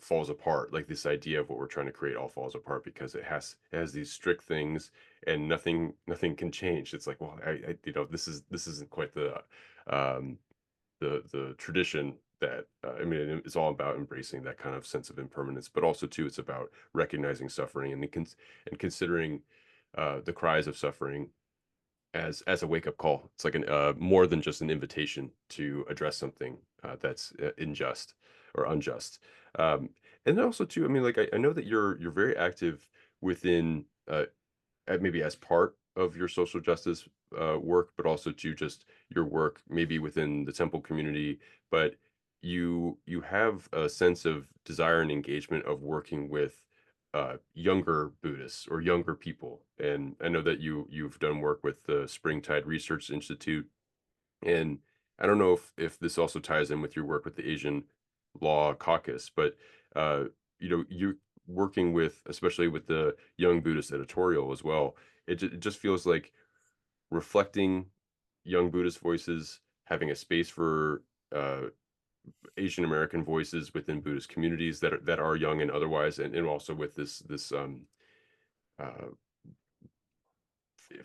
falls apart. Like this idea of what we're trying to create all falls apart because it has these strict things, and nothing can change. It's like, well, this isn't quite um the tradition that I mean, it's all about embracing that kind of sense of impermanence, but also too, it's about recognizing suffering and considering the cries of suffering as a wake up call. It's like an more than just an invitation to address something that's unjust or unjust. Um, and then also too, I mean, like I know that you're very active within maybe as part of your social justice work, but also to just your work maybe within the temple community. But you have a sense of desire and engagement of working with younger Buddhists or younger people. And I know that you've done work with the Springtide Research Institute, and I don't know if this also ties in with your work with the Asian Law Caucus, but you working with, especially with the Young Buddhist Editorial as well. It just feels like reflecting young Buddhist voices, having a space for uh, Asian American voices within Buddhist communities that are young and otherwise, and also with this uh,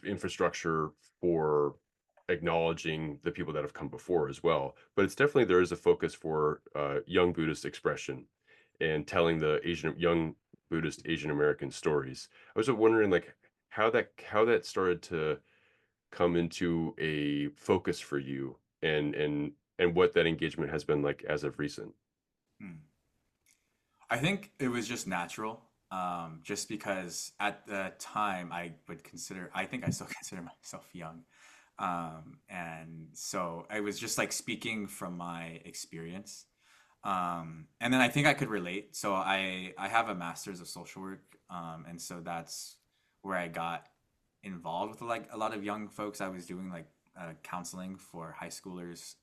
infrastructure for acknowledging the people that have come before as well. But it's definitely there is a focus for young Buddhist expression and telling the Asian young Buddhist Asian American stories. I was wondering like how that started to come into a focus for you and what that engagement has been like as of recent. Hmm. I think it was just natural, just because at the time I think I still consider myself young. And so I was just like speaking from my experience. And then I think I could relate. So I have a master's of social work, and so that's where I got involved with like a lot of young folks. I was doing like counseling for high schoolers,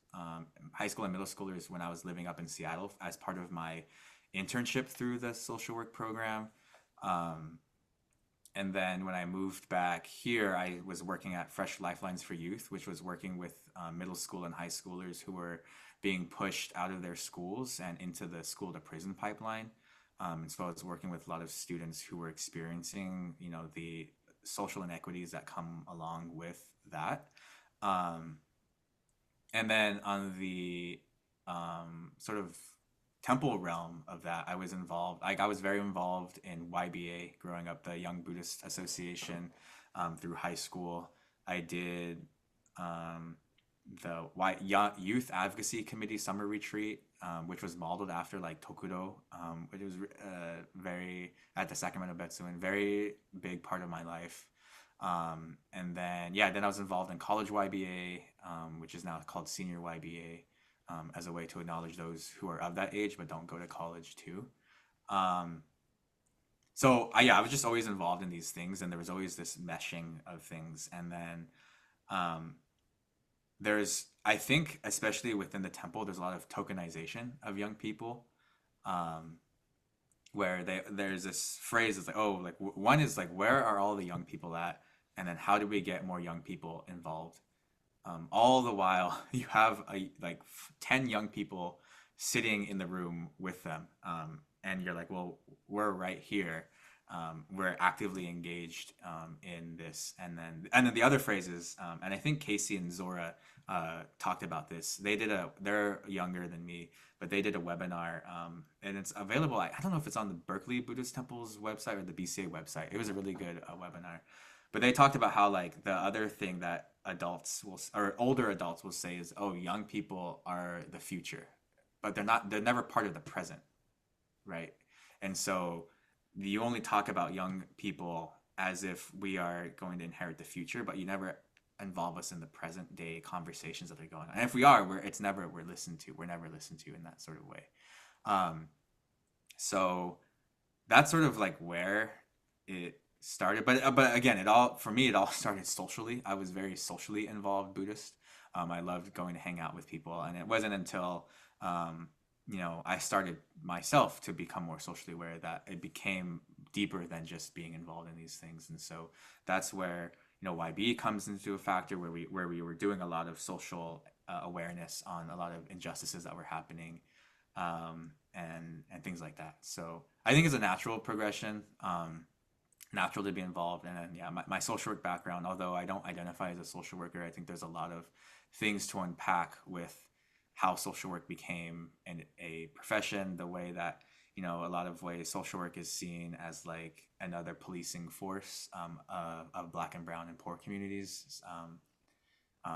high school and middle schoolers when I was living up in Seattle as part of my internship through the social work program. Um, and then when I moved back here, I was working at Fresh Lifelines for Youth, which was working with middle school and high schoolers who were being pushed out of their schools and into the school to prison pipeline. And so I was working with a lot of students who were experiencing, the social inequities that come along with that. Um, and then on the sort of temple realm of that, I was involved. Like I was very involved in YBA growing up, the Young Buddhist Association, through high school. I did um, the Youth Advocacy Committee summer retreat, which was modeled after like Tokudo, which was very at the Sacramento Betsuin, very big part of my life. And then yeah, then I was involved in college YBA, which is now called senior YBA, as a way to acknowledge those who are of that age but don't go to college too. Um, yeah, I was just always involved in these things, and there was always this meshing of things. And then um, there's, I think, especially within the temple, there's a lot of tokenization of young people. Um, where there's this phrase it's like, oh, like one is like, where are all the young people at, and then how do we get more young people involved? All the while you have like 10 young people sitting in the room with them, and you're like, well, we're right here. We're actively engaged in this. And then the other phrases, and I think Casey and Zora talked about this. They're younger than me, but they did a webinar, and it's available. I don't know if it's on the Berkeley Buddhist Temple's website or the BCA website. It was a really good webinar. But they talked about how like the other thing that adults will, or older adults will say is, oh, young people are the future, but they're not. They're never part of the present, right? And so you only talk about young people as if we are going to inherit the future, but you never involve us in the present day conversations that are going on. And if we are, we're listened to. We're never listened to in that sort of way. Um, so that's sort of like where it started. But again, it all for me, it all started socially. I was very socially involved Buddhist. I loved going to hang out with people, and it wasn't until I started myself to become more socially aware that it became deeper than just being involved in these things. And so that's where YB comes into a factor where we were doing a lot of social awareness on a lot of injustices that were happening, and things like that. So I think it's a natural progression, natural to be involved. And then yeah, my social work background, although I don't identify as a social worker, I think there's a lot of things to unpack with how social work became a profession, the way that a lot of ways social work is seen as like another policing force, of Black and Brown and poor communities.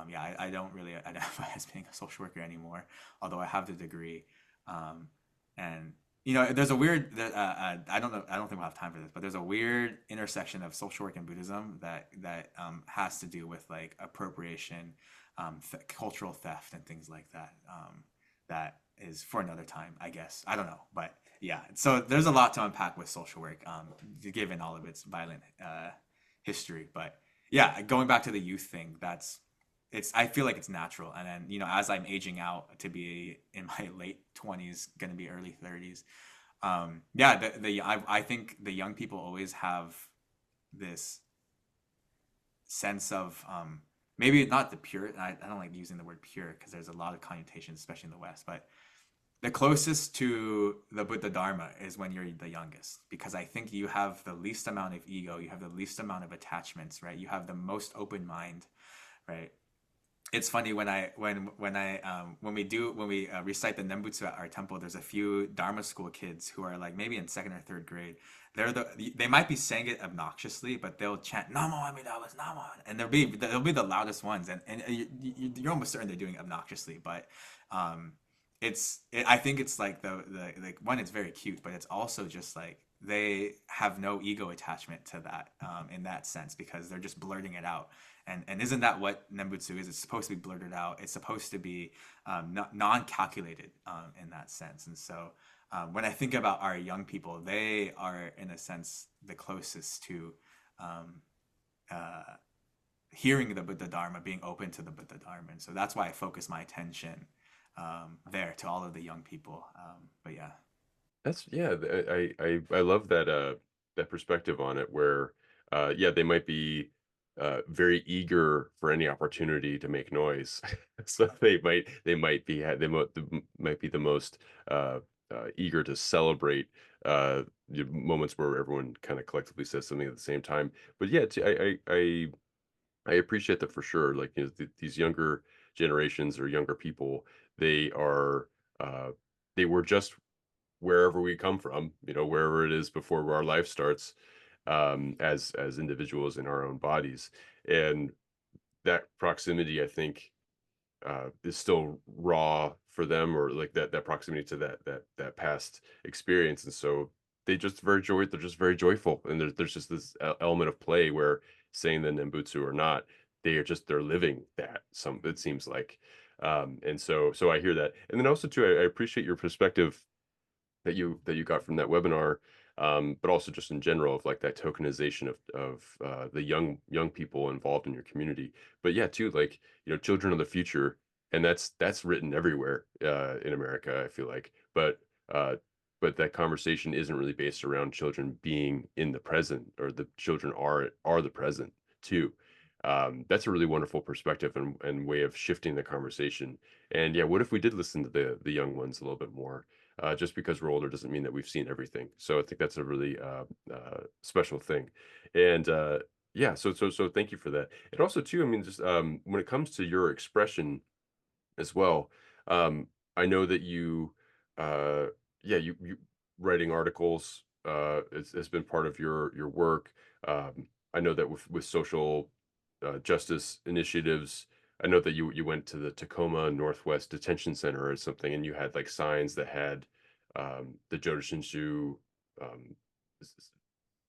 Yeah, I don't really identify as being a social worker anymore, although I have the degree. Um, and there's a weird. I don't know. I don't think we'll have time for this, but there's a weird intersection of social work and Buddhism that has to do with like appropriation, cultural theft, and things like that. That is for another time, I guess. I don't know, but yeah. So there's a lot to unpack with social work, given all of its violent history. But yeah, going back to the youth thing, I feel like it's natural. And then as I'm aging out to be in my late 20s, gonna be early 30s, yeah, I think the young people always have this sense of maybe not the pure. I don't like using the word pure because there's a lot of connotations, especially in the West. But the closest to the Buddha Dharma is when you're the youngest, because I think you have the least amount of ego, you have the least amount of attachments, right? You have the most open mind, right? It's funny when we recite the Nembutsu at our temple, there's a few Dharma school kids who are like maybe in second or third grade. They might be saying it obnoxiously, but they'll chant Namo Amida was Namo, and they'll be the loudest ones, and you're almost certain they're doing it obnoxiously, but um, I think it's like the like one, it's very cute, but it's also just like they have no ego attachment to that in that sense because they're just blurting it out. And isn't that what Nembutsu is? It's supposed to be blurted out. It's supposed to be non-calculated in that sense. And so when I think about our young people, they are in a sense the closest to um, uh, hearing the Buddha Dharma, being open to the Buddha Dharma. And so that's why I focus my attention there to all of the young people. But yeah. That's yeah, I love that that perspective on it where yeah, they might be very eager for any opportunity to make noise. So they might be might be the most eager to celebrate moments where everyone kind of collectively says something at the same time. But yeah, I appreciate that for sure. Like, you know, these younger generations or younger people, they are uh they were just wherever we come from, you know, wherever it is before our life starts, as individuals in our own bodies. And that proximity, I think, is still raw for them, or like that proximity to that past experience. And so they're just very joyful. And there's just this element of play where saying the Nembutsu or not, they're living that, some it seems like. And so I hear that. And then also too, I appreciate your perspective that you got from that webinar, but also just in general of like that tokenization of the young people involved in your community. But yeah, too, like, you know, children of the future, and that's written everywhere in America, I feel like. Uh, but that conversation isn't really based around children being in the present, or the children are the present too. That's a really wonderful perspective and way of shifting the conversation. And yeah, what if we did listen to the young ones a little bit more? Just because we're older doesn't mean that we've seen everything. So I think that's a really special thing. And yeah, so thank you for that. And also too, I mean, just when it comes to your expression as well, um, I know that uh, yeah, you writing articles has been part of your work. I know that with social justice initiatives. I know that you went to the Tacoma Northwest Detention Center or something, and you had like signs that had the Jodo Shinshu um, s-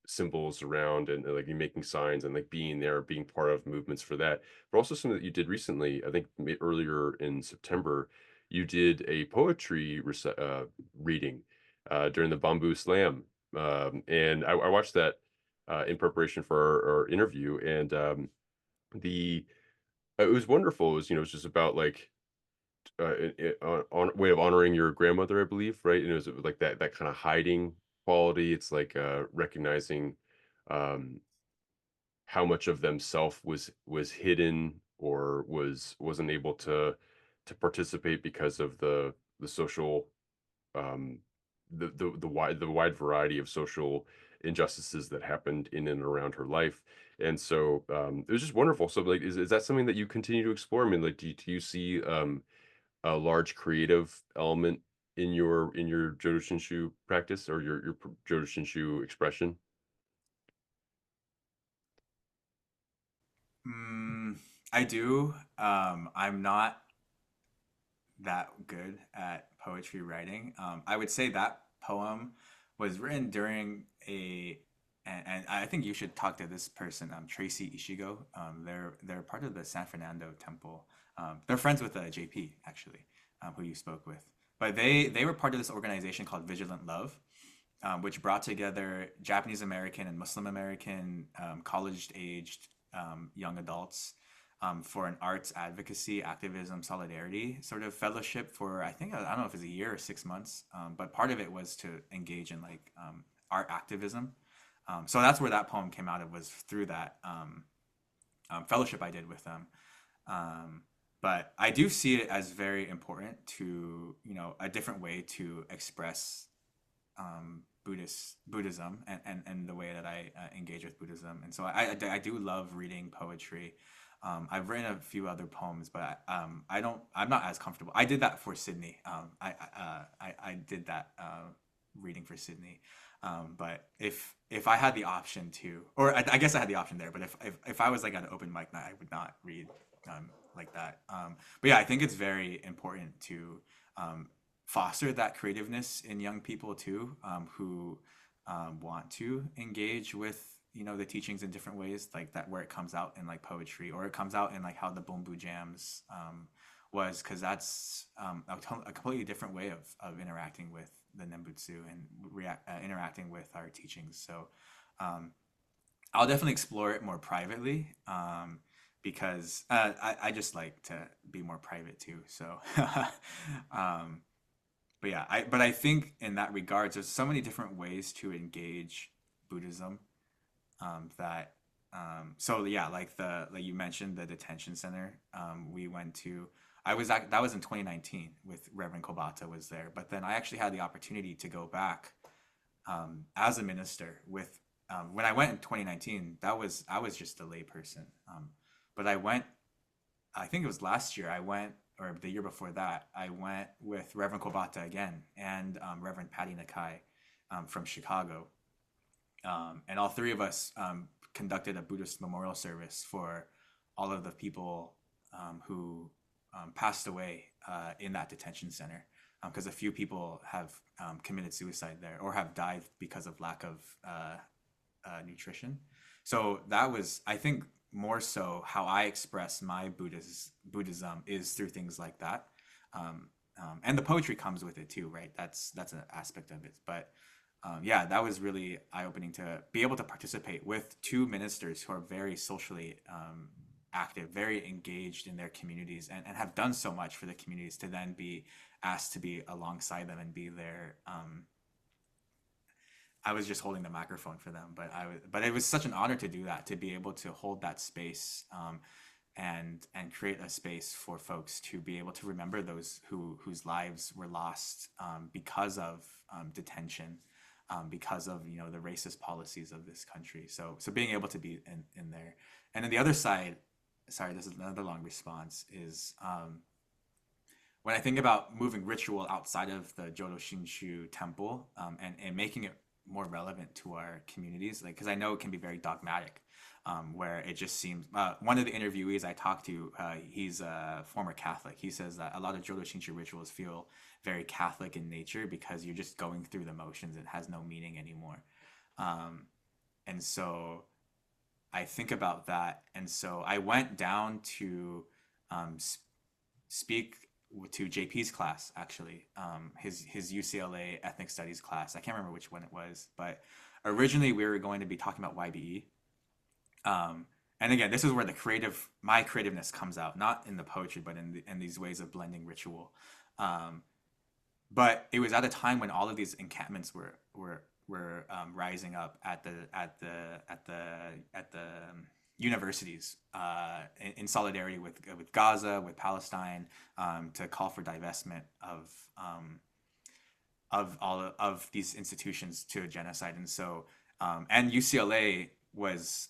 symbols around, and like you making signs and like being there, being part of movements for that. But also something that you did recently, I think earlier in September, you did a poetry reading during the Bamboo Slam, and I watched that in preparation for our interview, and the it was wonderful. It was, you know, it was just about like on way of honoring your grandmother, I believe, right? And it was like that kind of hiding quality. It's like recognizing um how much of themself was hidden, or wasn't able to participate because of the social um the wide variety of social injustices that happened in and around her life. And so it was just wonderful. So like, is that something that you continue to explore? I mean, like, do you see a large creative element in your Jodo Shinshu practice, or your Jodo Shinshu expression? Mm, I do. I'm not that good at poetry writing. I would say that poem was written during and I think you should talk to this person, Tracy Ishigo. They're part of the San Fernando Temple. They're friends with JP actually, who you spoke with. But they were part of this organization called Vigilant Love, which brought together Japanese American and Muslim American college aged young adults for an arts advocacy, activism, solidarity sort of fellowship for, I don't know if it's a year or 6 months, but part of it was to engage in like art activism. So that's where that poem came out of, was through that. fellowship I did with them. Um, but I do see it as very important to, a different way to express Buddhism and the way that I engage with Buddhism. And so I do love reading poetry. I've written a few other poems, but I'm not as comfortable. I did that for Sydney. I did that reading for Sydney. But if I had the option to, or I guess I had the option there, but if I was like at an open mic night, I would not read like that. But yeah, I think it's very important to foster that creativeness in young people too, who want to engage with the teachings in different ways, like that, where it comes out in like poetry, or it comes out in like how the Bombu jams was, because that's a completely different way of interacting with the Nembutsu and interacting with our teachings. So I'll definitely explore it more privately, because I just like to be more private too. So but yeah, I think in that regards, there's so many different ways to engage Buddhism, that so yeah, like you mentioned, the detention center we went to. That was in 2019 with Reverend Kobata was there, but then I actually had the opportunity to go back as a minister with when I went in 2019. I was just a lay person, but I think it was last year I went, or the year before that, I went with Reverend Kobata again, and Reverend Patty Nakai from Chicago. And all three of us conducted a Buddhist memorial service for all of the people who passed away in that detention center. Because a few people have committed suicide there, or have died because of lack of nutrition. So that was, I think, more so how I express my Buddhism is through things like that. And the poetry comes with it too, right? That's an aspect of it. But yeah, that was really eye-opening to be able to participate with two ministers who are very socially active, very engaged in their communities, and have done so much for the communities, to then be asked to be alongside them and be there. I was just holding the microphone for them, but it was such an honor to do that, to be able to hold that space, and create a space for folks to be able to remember those whose lives were lost because of detention, because of the racist policies of this country. So being able to be in there, and then the other side, sorry, this is another long response, is when I think about moving ritual outside of the Jodo Shinshu temple, and making it more relevant to our communities, like, because I know it can be very dogmatic, where it just seems, one of the interviewees I talked to, he's a former Catholic. He says that a lot of Jodo Shinshu rituals feel very Catholic in nature, because you're just going through the motions. It has no meaning anymore. And so I think about that. And so I went down to speak to JP's class, actually, his UCLA ethnic studies class. I can't remember which one it was, but originally we were going to be talking about YBE. And again, this is where my creativeness comes out, not in the poetry, but in these ways of blending ritual. But it was at a time when all of these encampments were rising up at the universities, in solidarity with Gaza, with Palestine, to call for divestment of all of these institutions to a genocide. And so and UCLA was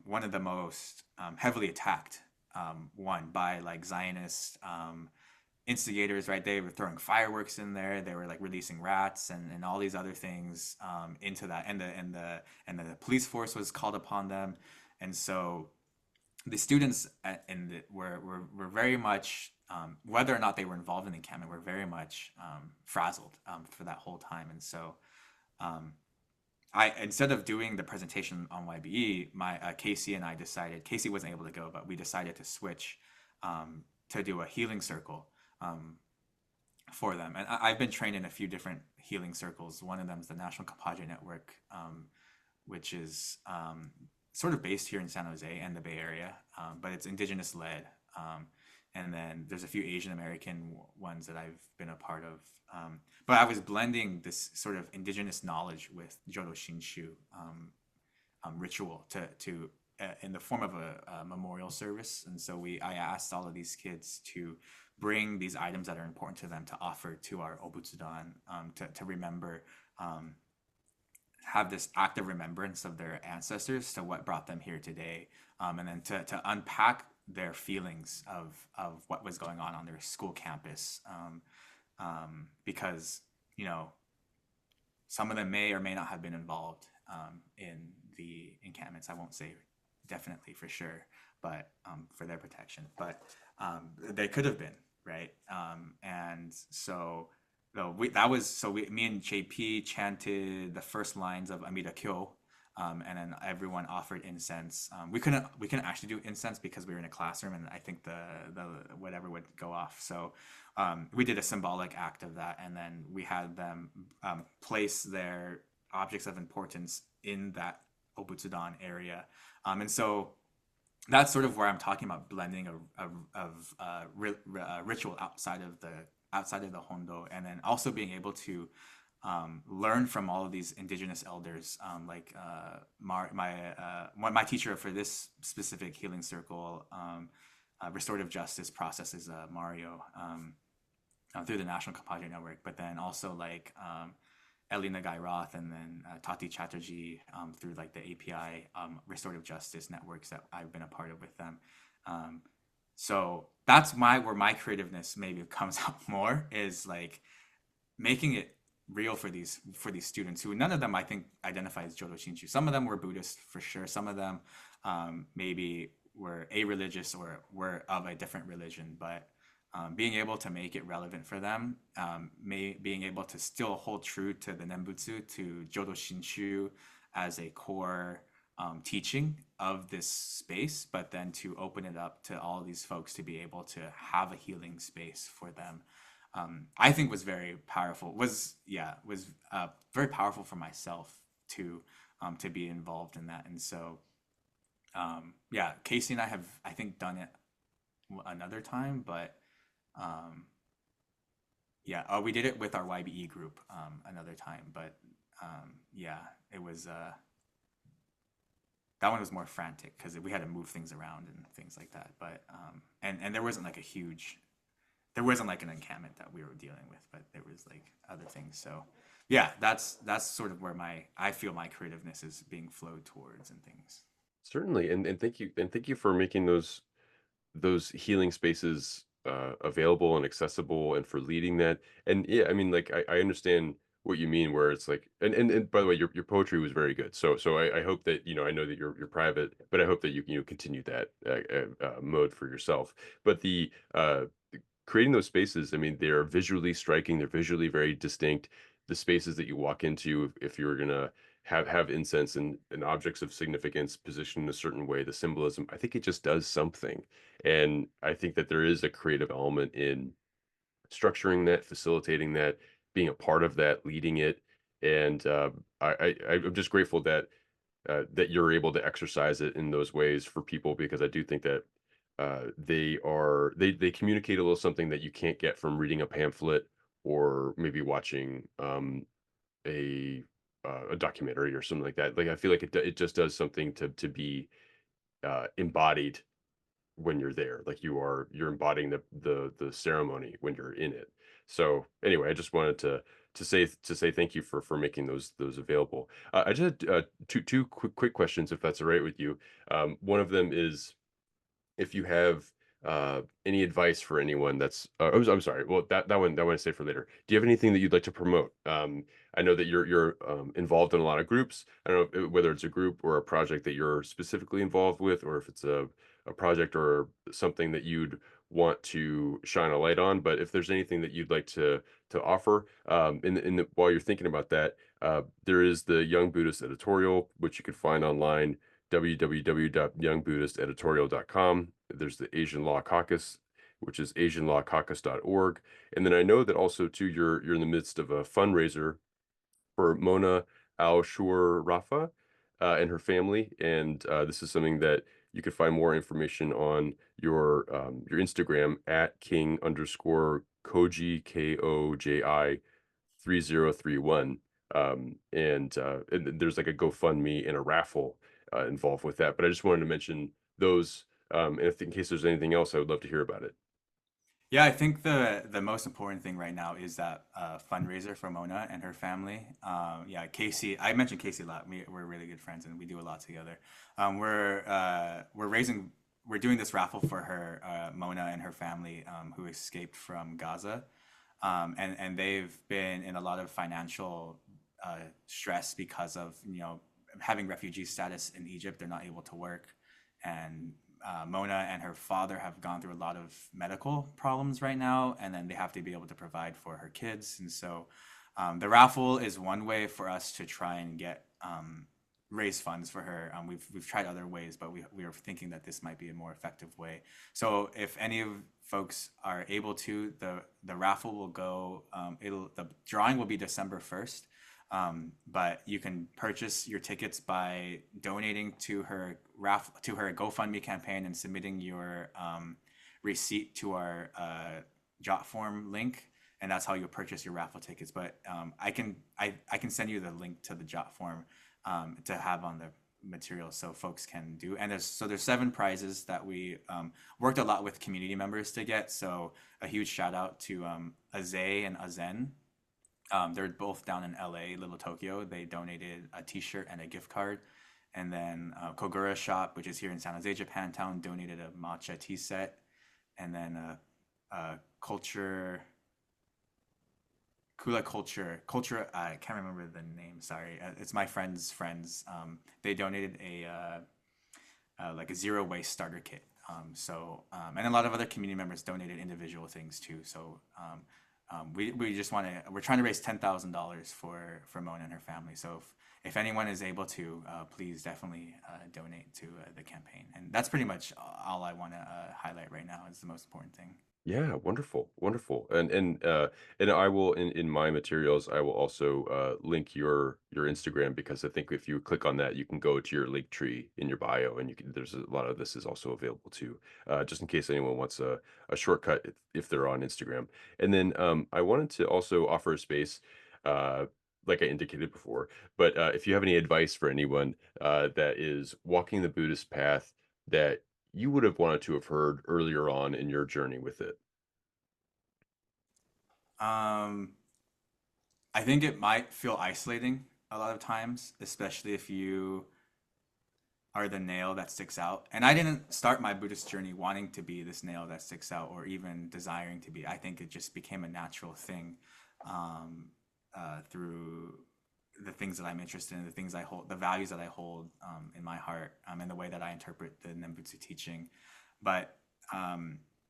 one of the most heavily attacked one by like Zionist instigators, right? They were throwing fireworks in there. They were like releasing rats and all these other things into that, and the police force was called upon them. And so the students were very much, whether or not they were involved in the encampment, were very much frazzled for that whole time. And so I, instead of doing the presentation on YBE, my Casey and I decided, Casey wasn't able to go, but we decided to switch to do a healing circle for them. And I've been trained in a few different healing circles. One of them is the National Compadre Network, which is sort of based here in San Jose and the Bay Area, but it's indigenous led. And then there's a few Asian American ones that I've been a part of. But I was blending this sort of indigenous knowledge with Jodo Shinshu ritual to in the form of a memorial service. And so I asked all of these kids to bring these items that are important to them to offer to our Obutsudan, to remember, um, have this active remembrance of their ancestors to what brought them here today, and then to unpack their feelings of what was going on their school campus, because you know some of them may or may not have been involved, in the encampments. I won't say definitely for sure, but for their protection. But they could have been, right? And so, no, me and JP chanted the first lines of Amida Kyo, and then everyone offered incense. We couldn't actually do incense because we were in a classroom, and I think the whatever would go off. So we did a symbolic act of that, and then we had them place their objects of importance in that Obutsudan area, and so that's sort of where I'm talking about blending ritual outside of the hondo, and then also being able to learn from all of these indigenous elders, like my teacher for this specific healing circle, restorative justice process is Mario, through the National Compadre Network, but then also like Elina Guy Roth, and then Tati Chatterjee, through like the API restorative justice networks that I've been a part of with them. So that's where my creativeness maybe comes out more, is like making it real for these students who none of them I think identify as Jodo Shinshu. Some of them were Buddhist for sure. Some of them maybe were a-religious or were of a different religion, but being able to make it relevant for them, being able to still hold true to the Nembutsu, to Jodo Shinshu as a core teaching of this space, but then to open it up to all these folks to be able to have a healing space for them, I think was very powerful. Was very powerful for myself to be involved in that. And so yeah, Casey and I have, I think, done it another time, but yeah, we did it with our YBE group another time, but yeah, it was that one was more frantic because we had to move things around and things like that. But and there wasn't like there wasn't like an encampment that we were dealing with, but there was like other things. So yeah, that's sort of where I feel my creativeness is being flowed towards and things. Certainly, and thank you for making those healing spaces available and accessible, and for leading that. And yeah, I mean, like I understand what you mean, where it's like, and by the way, your poetry was very good. So I hope that, I know that you're private, but I hope that you continue that mode for yourself. But the creating those spaces, I mean, they're visually striking, they're visually very distinct. The spaces that you walk into, if you're gonna have incense and objects of significance positioned in a certain way, the symbolism, I think it just does something. And I think that there is a creative element in structuring that, facilitating that, being a part of that, leading it. And I'm just grateful that that you're able to exercise it in those ways for people, because I do think that they communicate a little something that you can't get from reading a pamphlet, or maybe watching a a documentary or something like that. Like I feel like it just does something to be embodied when you're there. Like you're embodying the ceremony when you're in it. So anyway, I just wanted to say thank you for making those available. I just had two quick questions, if that's all right with you. One of them is, if you have any advice for anyone that's I'm sorry, well, that one I say for later. Do you have anything that you'd like to promote? I know that you're involved in a lot of groups. I don't know whether it's a group or a project that you're specifically involved with, or if it's a project or something that you'd want to shine a light on. But if there's anything that you'd like to offer, while you're thinking about that, there is the Young Buddhist Editorial, which you can find online, www.youngbuddhisteditorial.com. There's the Asian Law Caucus, which is asianlawcaucus.org. And then I know that also too, you're in the midst of a fundraiser for Mona Alshourafa and her family. And this is something that you can find more information on your Instagram at king underscore koji, KOJI 3031. And there's like a GoFundMe and a raffle involved with that. But I just wanted to mention those, if in case there's anything else, I would love to hear about it. Yeah, I think the most important thing right now is that fundraiser for Mona and her family. Yeah, Casey, I mentioned Casey a lot. We're really good friends and we do a lot together. We're doing this raffle for her, Mona and her family, who escaped from Gaza, and they've been in a lot of financial stress because of having refugee status in Egypt. They're not able to work, and Mona and her father have gone through a lot of medical problems right now, and then they have to be able to provide for her kids. And so the raffle is one way for us to try and get raise funds for her. We've tried other ways, but we are thinking that this might be a more effective way. So if any of folks are able to, the raffle will go. The drawing will be December 1st. But you can purchase your tickets by donating to her GoFundMe campaign and submitting your receipt to our Jot form link, and that's how you'll purchase your raffle tickets. But I can send you the link to the Jot form to have on the material so folks can do. And there's 7 prizes that we worked a lot with community members to get. So a huge shout out to Aze and Azen. They're both down in LA, Little Tokyo. They donated a T-shirt and a gift card. And then Kogura Shop, which is here in San Jose, Japantown, donated a matcha tea set. And then Kula Culture. I can't remember the name. Sorry, it's my friend's friends. They donated like a zero waste starter kit. And a lot of other community members donated individual things too. So we just we're trying to raise $10,000 for Mona and her family. So if anyone is able to, please definitely donate to the campaign. And that's pretty much all I want to highlight right now. Is the most important thing. Yeah, wonderful, wonderful. And I will in my materials, I will also link your Instagram because I think if you click on that, you can go to your link tree in your bio, and you can. There's a lot of this is also available too, just in case anyone wants a shortcut if they're on Instagram. And then I wanted to also offer a space, uh, like I indicated before. But if you have any advice for anyone that is walking the Buddhist path that you would have wanted to have heard earlier on in your journey with it. Um, I think it might feel isolating a lot of times, especially if you are the nail that sticks out. And I didn't start my Buddhist journey wanting to be this nail that sticks out or even desiring to be. I think it just became a natural thing through the things that I'm interested in, the things I hold, the values that I hold in my heart, and the way that I interpret the Nembutsu teaching. But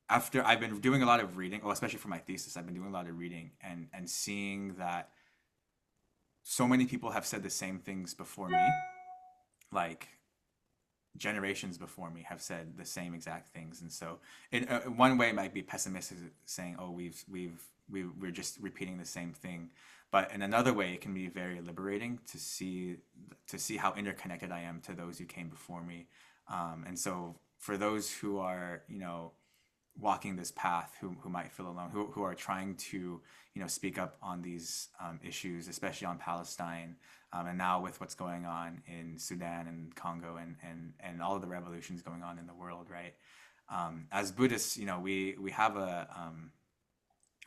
after I've been doing a lot of reading, well, especially for my thesis, I've been doing a lot of reading and seeing that so many people have said the same things before me, like generations before me have said the same exact things. And so in one way it might be pessimistic, saying, oh, we're just repeating the same thing. But in another way it can be very liberating to see how interconnected I am to those who came before me. And so for those who are walking this path, who might feel alone, who are trying to speak up on these issues, especially on Palestine, and now with what's going on in Sudan and Congo and all of the revolutions going on in the world, right? As Buddhists,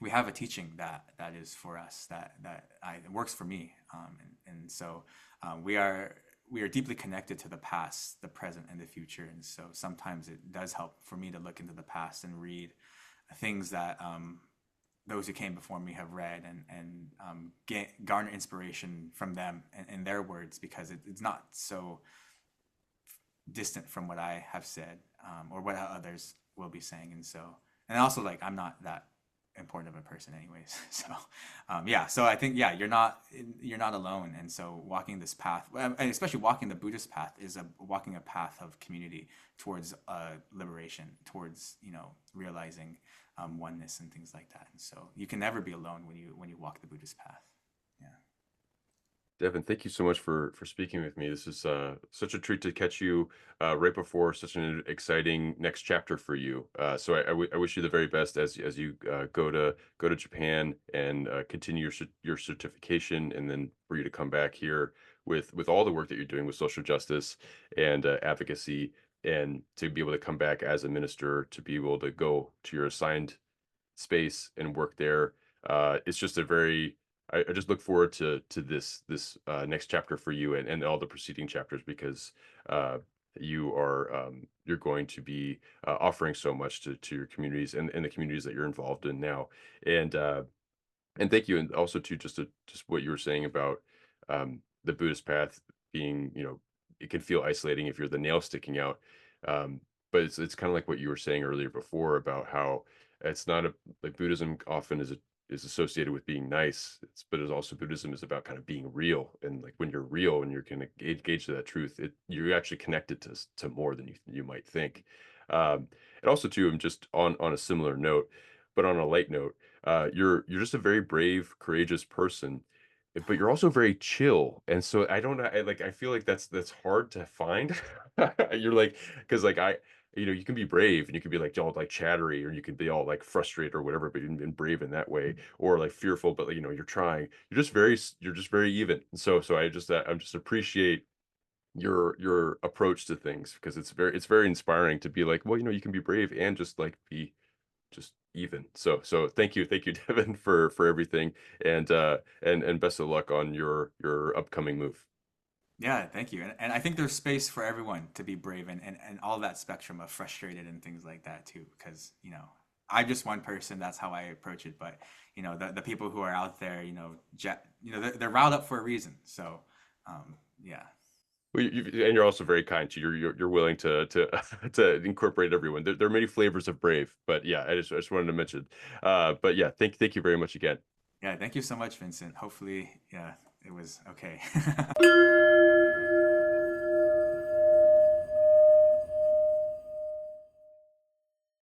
we have a teaching that is for us it works for me, and so we are deeply connected to the past, the present, and the future. And so sometimes it does help for me to look into the past and read things that those who came before me have read, and garner inspiration from them and their words, because it's not so distant from what I have said, or what others will be saying. And so, and also, like, I'm not that important of a person anyways. So yeah, so I think, yeah, you're not alone. And so walking this path, and especially walking the Buddhist path, is walking a path of community towards liberation, towards realizing oneness and things like that. And so you can never be alone when you walk the Buddhist path. Yeah. Devin, thank you so much for speaking with me. This is such a treat to catch you right before such an exciting next chapter for you. So I wish you the very best as you go to Japan and continue your certification, and then for you to come back here with all the work that you're doing with social justice and advocacy, and to be able to come back as a minister, to be able to go to your assigned space and work there. It's just a very I just look forward to this next chapter for you and all the preceding chapters because uh, you're going to be offering so much to your communities and the communities that you're involved in now. And and thank you, and also to just what you were saying about the Buddhist path being, it can feel isolating if you're the nail sticking out. Um, but it's kind of like what you were saying earlier before about how it's not a like Buddhism often is associated with being nice. But it's also Buddhism is about kind of being real, and like when you're real and you're kind of engaged to that truth, you're actually connected to more than you might think. And also too, I'm just on a similar note, but on a light note, you're just a very brave, courageous person, but you're also very chill. And so I don't know, I feel like that's hard to find. You're like, because like you can be brave and you can be like all like chattery, or you can be all like frustrated or whatever, but you've been brave in that way, or like fearful, but like, you're trying. You're just very even. And so I'm just appreciate your approach to things because it's very inspiring to be like, well, you can be brave and just like be just even. So thank you, Devin, for everything, and best of luck on your upcoming move. Yeah, thank you. And I think there's space for everyone to be brave and all that spectrum of frustrated and things like that too. Because, I'm just one person, that's how I approach it. But, the people who are out there, they're riled up for a reason. So, yeah. Well, and you're also very kind to you're willing to to incorporate everyone. There are many flavors of brave, but yeah, I just wanted to mention. But yeah, thank you very much again. Yeah, thank you so much, Vincent. Hopefully, yeah, it was okay.